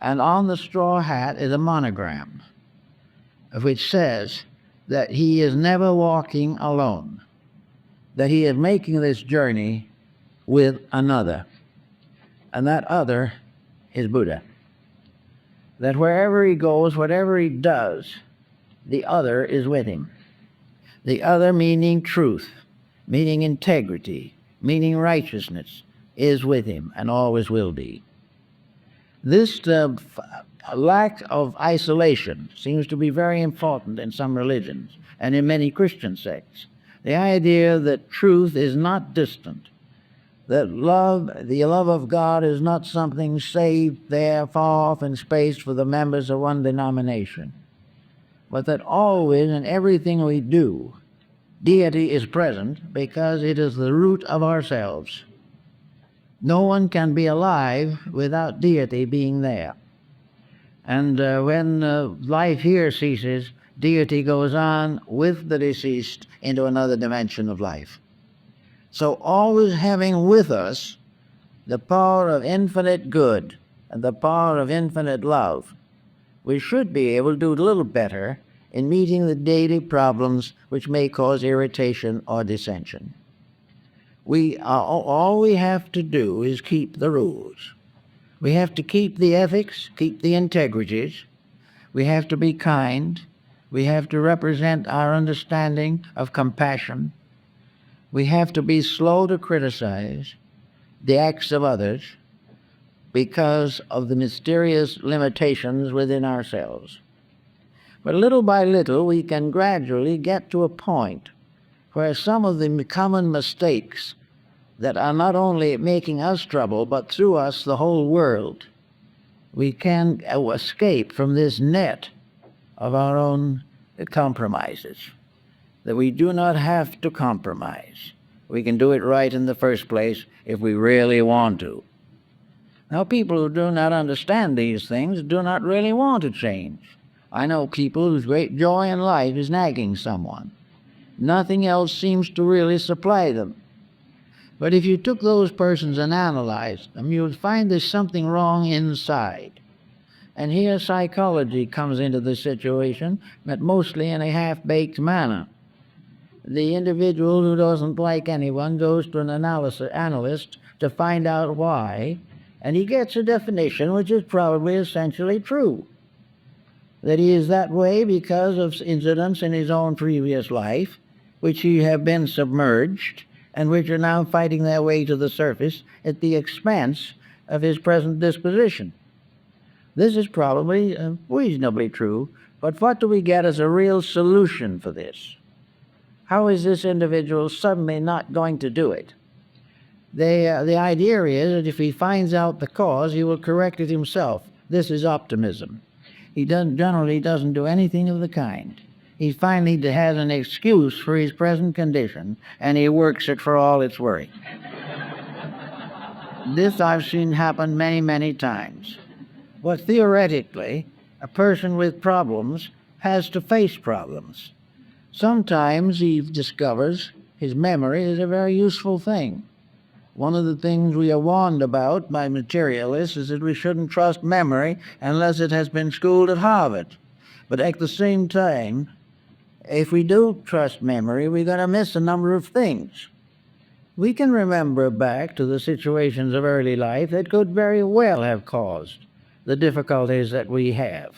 [SPEAKER 2] And on the straw hat is a monogram, which says that he is never walking alone, that he is making this journey with another, and that other is Buddha. That wherever he goes, whatever he does, the other is with him. The other meaning truth, meaning integrity, meaning righteousness, is with him and always will be. This lack of isolation seems to be very important in some religions and in many Christian sects. The idea that truth is not distant, that the love of God is not something saved there far off in space for the members of one denomination, but that always in everything we do, deity is present because it is the root of ourselves. No one can be alive without deity being there. And when life here ceases, deity goes on with the deceased into another dimension of life. So always having with us the power of infinite good and the power of infinite love, we should be able to do a little better in meeting the daily problems which may cause irritation or dissension. All we have to do is keep the rules. We have to keep the ethics, keep the integrities. We have to be kind. We have to represent our understanding of compassion. We have to be slow to criticize the acts of others because of the mysterious limitations within ourselves. But little by little, we can gradually get to a point where some of the common mistakes that are not only making us trouble, but through us the whole world, we can escape from this net of our own compromises, that we do not have to compromise. We can do it right in the first place if we really want to. Now, people who do not understand these things do not really want to change. I know people whose great joy in life is nagging someone. Nothing else seems to really supply them. But if you took those persons and analyzed them, you would find there's something wrong inside. And here psychology comes into the situation, but mostly in a half-baked manner. The individual who doesn't like anyone goes to an analyst to find out why, and he gets a definition which is probably essentially true. That he is that way because of incidents in his own previous life, which he have been submerged, and which are now fighting their way to the surface at the expense of his present disposition. This is probably reasonably true, but what do we get as a real solution for this? How is this individual suddenly not going to do it? The idea is that if he finds out the cause, he will correct it himself. This is optimism. He generally doesn't do anything of the kind. He finally has an excuse for his present condition, and he works it for all it's worth. This I've seen happen many, many times. But theoretically, a person with problems has to face problems. Sometimes he discovers his memory is a very useful thing. One of the things we are warned about by materialists is that we shouldn't trust memory unless it has been schooled at Harvard. But at the same time, If we don't trust memory, we're going to miss a number of things. We can remember back to the situations of early life that could very well have caused the difficulties that we have.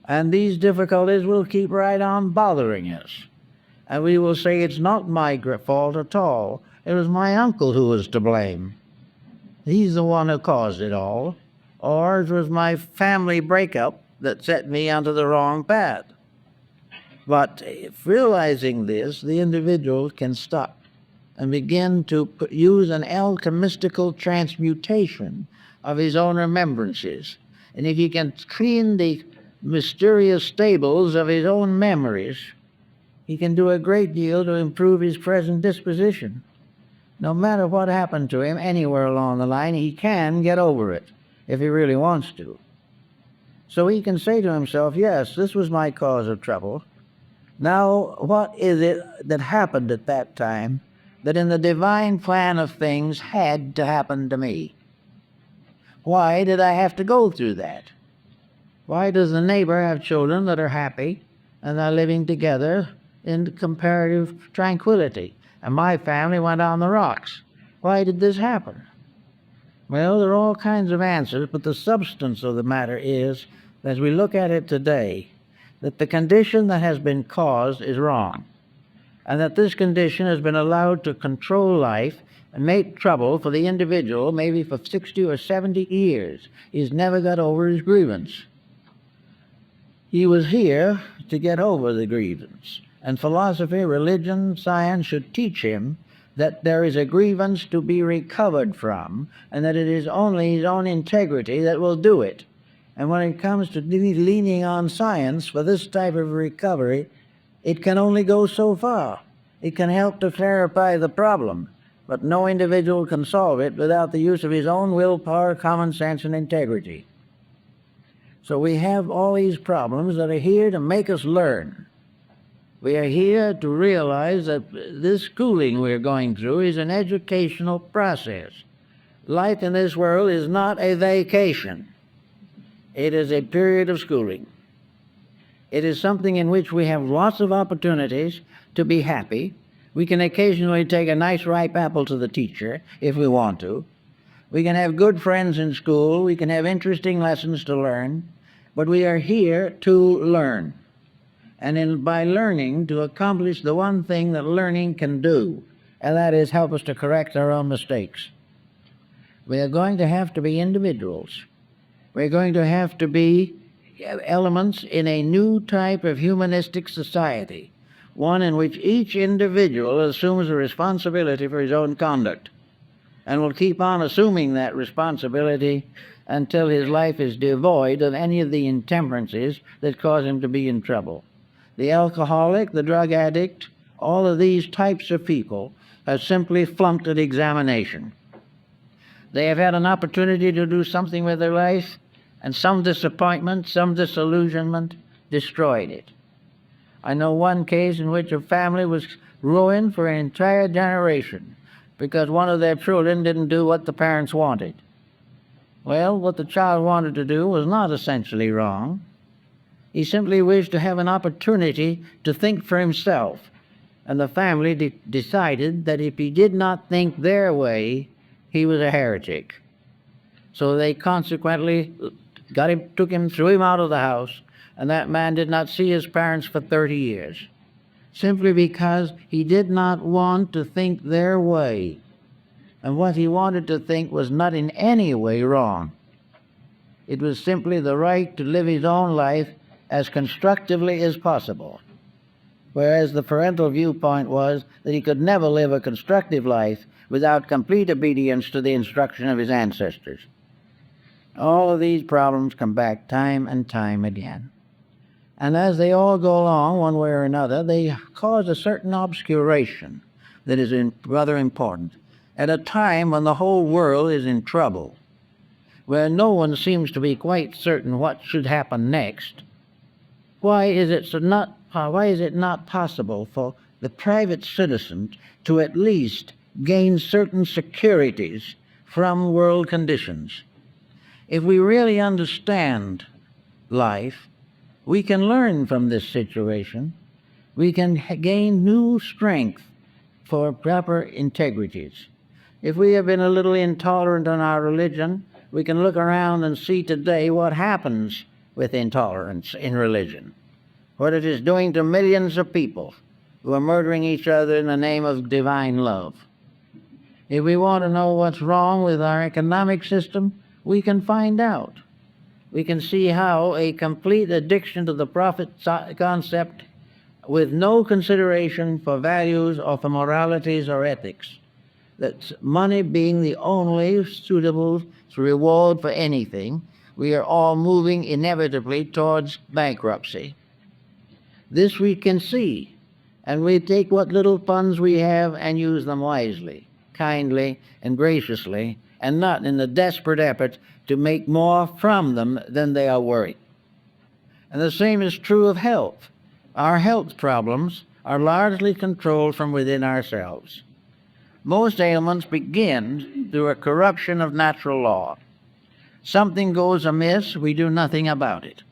[SPEAKER 2] And these difficulties will keep right on bothering us. And we will say, it's not my fault at all. It was my uncle who was to blame. He's the one who caused it all. Or it was my family breakup that set me onto the wrong path. But if realizing this, the individual can stop and begin to use an alchemistical transmutation of his own remembrances. And if he can clean the mysterious stables of his own memories, he can do a great deal to improve his present disposition. No matter what happened to him anywhere along the line, he can get over it if he really wants to. So he can say to himself, yes, this was my cause of trouble. Now, what is it that happened at that time that in the divine plan of things had to happen to me? Why did I have to go through that? Why does the neighbor have children that are happy and are living together in comparative tranquility, and my family went on the rocks? Why did this happen? Well, there are all kinds of answers, but the substance of the matter is, as we look at it today, that the condition that has been caused is wrong, and that this condition has been allowed to control life and make trouble for the individual maybe for 60 or 70 years. He's never got over his grievance. He was here to get over the grievance, and philosophy, religion, science should teach him that there is a grievance to be recovered from, and that it is only his own integrity that will do it. And when it comes to leaning on science for this type of recovery, it can only go so far. It can help to clarify the problem, but no individual can solve it without the use of his own willpower, common sense, and integrity. So we have all these problems that are here to make us learn. We are here to realize that this schooling we're going through is an educational process. Life in this world is not a vacation. It is a period of schooling. It is something in which we have lots of opportunities to be happy. We can occasionally take a nice ripe apple to the teacher if we want to. We can have good friends in school. We can have interesting lessons to learn. But we are here to learn. And by learning, to accomplish the one thing that learning can do, and that is help us to correct our own mistakes. We are going to have to be individuals. We're going to have to be elements in a new type of humanistic society, one in which each individual assumes the responsibility for his own conduct and will keep on assuming that responsibility until his life is devoid of any of the intemperances that cause him to be in trouble. The alcoholic, the drug addict, all of these types of people have simply flunked an examination. They have had an opportunity to do something with their life, and some disappointment, some disillusionment destroyed it. I know one case in which a family was ruined for an entire generation because one of their children didn't do what the parents wanted. Well, what the child wanted to do was not essentially wrong. He simply wished to have an opportunity to think for himself, and the family decided that if he did not think their way, he was a heretic. So they consequently took him, threw him out of the house, and that man did not see his parents for 30 years, simply because he did not want to think their way. And what he wanted to think was not in any way wrong. It was simply the right to live his own life as constructively as possible, whereas the parental viewpoint was that he could never live a constructive life without complete obedience to the instruction of his ancestors. All of these problems come back time and time again. And as they all go along, one way or another, they cause a certain obscuration that is rather important. At a time when the whole world is in trouble, where no one seems to be quite certain what should happen next, why is it not possible for the private citizen to at least gain certain securities from world conditions? If we really understand life, we can learn from this situation we can gain new strength for proper integrities. If we have been a little intolerant in our religion, we can look around and see today what happens with intolerance in religion, what it is doing to millions of people who are murdering each other in the name of divine love. If we want to know what's wrong with our economic system, we can find out. We can see how a complete addiction to the profit concept with no consideration for values or for moralities or ethics, that money being the only suitable reward for anything, we are all moving inevitably towards bankruptcy. This we can see, and we take what little funds we have and use them wisely, kindly, and graciously, and not in a desperate effort to make more from them than they are worth. And the same is true of health. Our health problems are largely controlled from within ourselves. Most ailments begin through a corruption of natural law. Something goes amiss, we do nothing about it.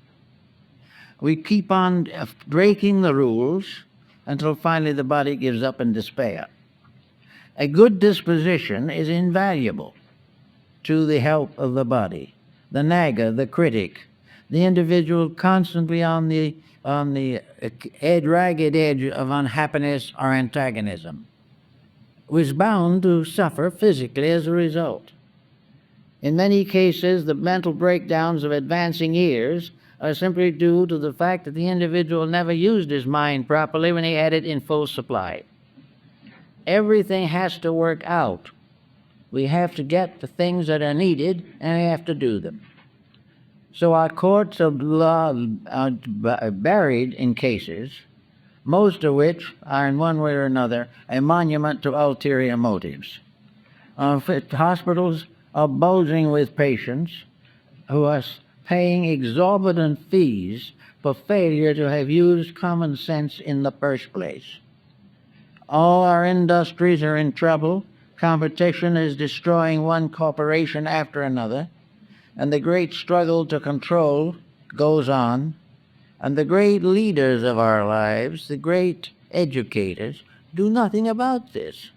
[SPEAKER 2] We keep on breaking the rules until finally the body gives up in despair. A good disposition is invaluable to the health of the body. The nagger, the critic, the individual constantly on the ragged edge of unhappiness or antagonism, was bound to suffer physically as a result. In many cases, the mental breakdowns of advancing years are simply due to the fact that the individual never used his mind properly when he had it in full supply. Everything has to work out. We have to get the things that are needed, and we have to do them. So our courts of law are buried in cases, most of which are in one way or another a monument to ulterior motives. Hospitals are bulging with patients who are paying exorbitant fees for failure to have used common sense in the first place. All our industries are in trouble. Competition is destroying one corporation after another, and the great struggle to control goes on. And the great leaders of our lives, the great educators, do nothing about this.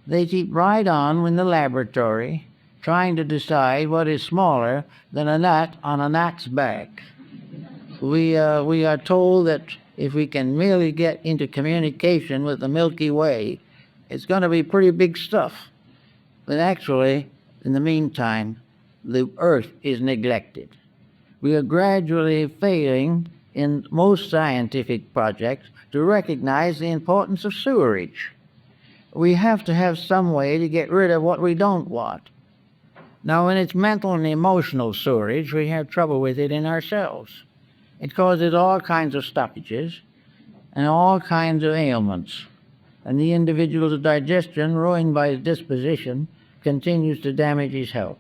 [SPEAKER 2] They keep right on in the laboratory, trying to decide what is smaller than a gnat on a gnat's back. We are told that if we can merely get into communication with the Milky Way, it's going to be pretty big stuff. But actually, in the meantime, the Earth is neglected. We are gradually failing in most scientific projects to recognize the importance of sewerage. We have to have some way to get rid of what we don't want. Now, when it's mental and emotional sewerage, we have trouble with it in ourselves. It causes all kinds of stoppages and all kinds of ailments. And the individual's digestion, ruined by his disposition, continues to damage his health.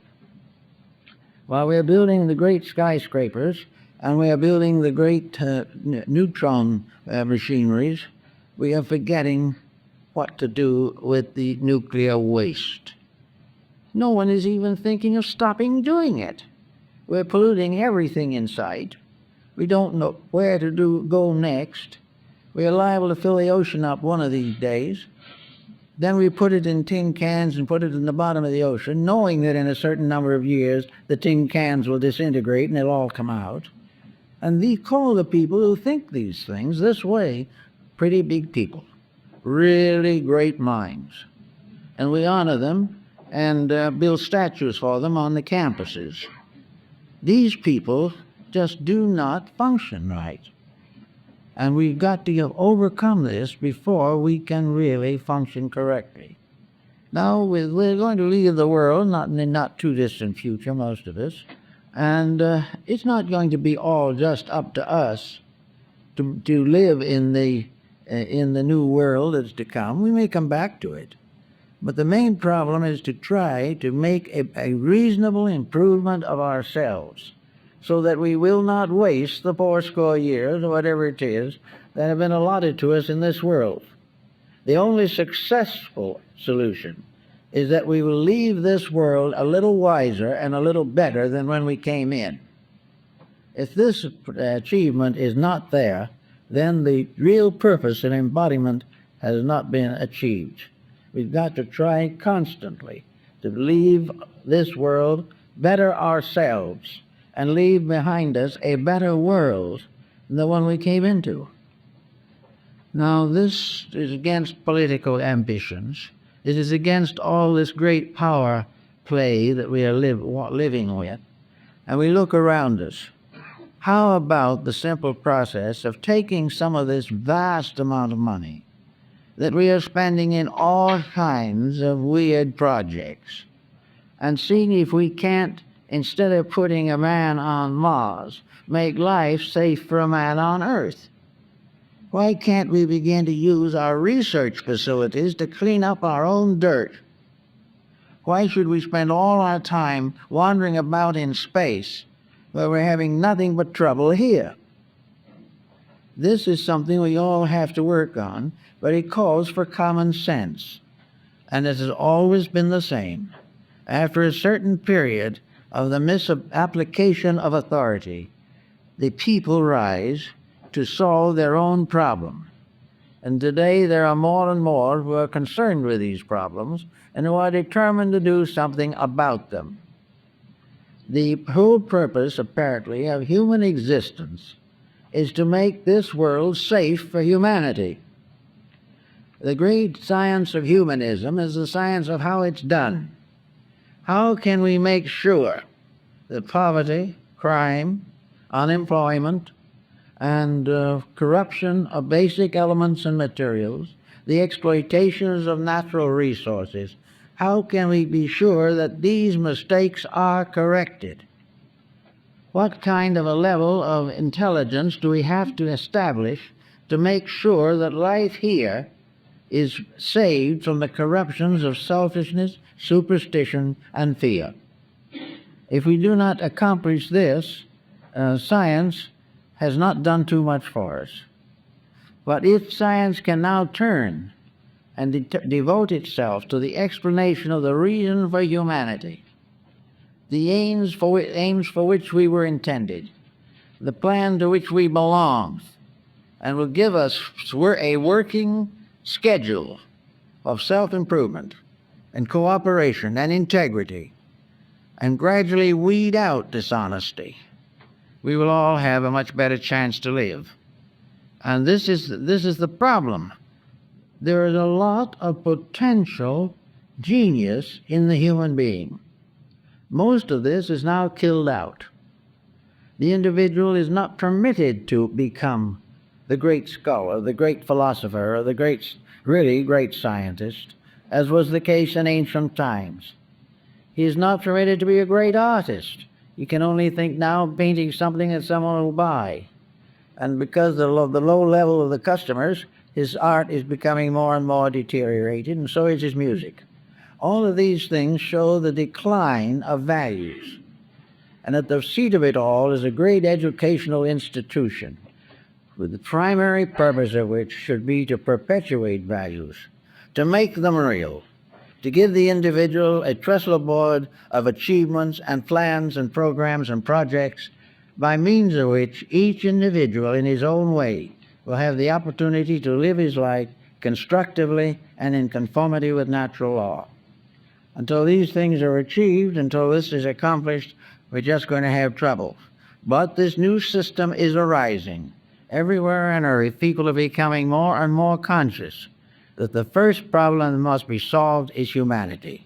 [SPEAKER 2] While we are building the great skyscrapers and we are building the great neutron machineries, we are forgetting what to do with the nuclear waste. No one is even thinking of stopping doing it. We're polluting everything in sight. We don't know where to go next. We are liable to fill the ocean up one of these days. Then we put it in tin cans and put it in the bottom of the ocean, knowing that in a certain number of years the tin cans will disintegrate and they'll all come out. And they call the people who think these things this way pretty big people, really great minds. And we honor them and build statues for them on the campuses. These people just do not function right. And we've got to overcome this before we can really function correctly. Now, we're going to leave the world, not in the not too distant future, most of us, and it's not going to be all just up to us to live in the new world that's to come. We may come back to it. But the main problem is to try to make a reasonable improvement of ourselves so that we will not waste the 80 years, or whatever it is, that have been allotted to us in this world. The only successful solution is that we will leave this world a little wiser and a little better than when we came in. If this achievement is not there, then the real purpose and embodiment has not been achieved. We've got to try constantly to leave this world better ourselves and leave behind us a better world than the one we came into. Now, this is against political ambitions. It is against all this great power play that we are living with. And we look around us. How about the simple process of taking some of this vast amount of money that we are spending in all kinds of weird projects and seeing if we can't, instead of putting a man on Mars, make life safe for a man on Earth? Why can't we begin to use our research facilities to clean up our own dirt? Why should we spend all our time wandering about in space where we're having nothing but trouble here? This is something we all have to work on, but it calls for common sense. And it has always been the same. After a certain period of the misapplication of authority, the people rise to solve their own problem. And today there are more and more who are concerned with these problems and who are determined to do something about them. The whole purpose, apparently, of human existence is to make this world safe for humanity. The great science of humanism is the science of how it's done. How can we make sure that poverty, crime, unemployment, and corruption of basic elements and materials, the exploitations of natural resources, how can we be sure that these mistakes are corrected? What kind of a level of intelligence do we have to establish to make sure that life here is saved from the corruptions of selfishness, superstition, and fear? If we do not accomplish this, science has not done too much for us. But if science can now turn and devote itself to the explanation of the reason for humanity, the aims for which we were intended, the plan to which we belong, and will give us a working schedule of self-improvement and cooperation and integrity, and gradually weed out dishonesty, we will all have a much better chance to live. And this is the problem. There is a lot of potential genius in the human being. Most of this is now killed out. The individual is not permitted to become the great scholar, the great philosopher, or the really great scientist, as was the case in ancient times. He is not permitted to be a great artist. You can only think now of painting something that someone will buy. And because of the low level of the customers, his art is becoming more and more deteriorated, and so is his music. All of these things show the decline of values. And at the seat of it all is a great educational institution, with the primary purpose of which should be to perpetuate values, to make them real, to give the individual a trestle board of achievements and plans and programs and projects by means of which each individual in his own way will have the opportunity to live his life constructively and in conformity with natural law. Until these things are achieved, until this is accomplished, we're just going to have trouble. But this new system is arising. Everywhere on earth, people are becoming more and more conscious that the first problem that must be solved is humanity.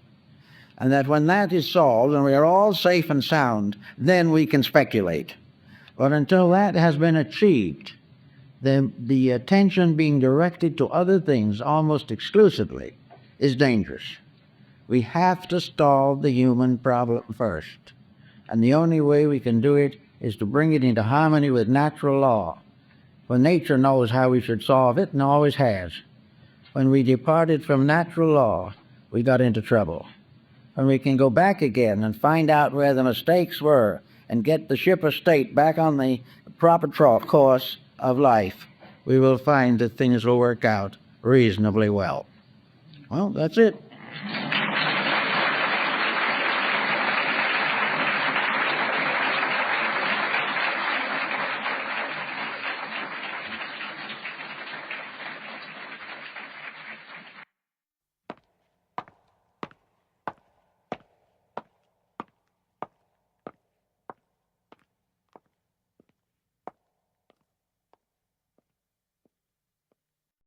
[SPEAKER 2] And that when that is solved and we are all safe and sound, then we can speculate. But until that has been achieved, the attention being directed to other things almost exclusively is dangerous. We have to solve the human problem first. And the only way we can do it is to bring it into harmony with natural law. For nature knows how we should solve it and always has. When we departed from natural law, we got into trouble. When we can go back again and find out where the mistakes were and get the ship of state back on the proper course of life, we will find that things will work out reasonably well. Well, that's it.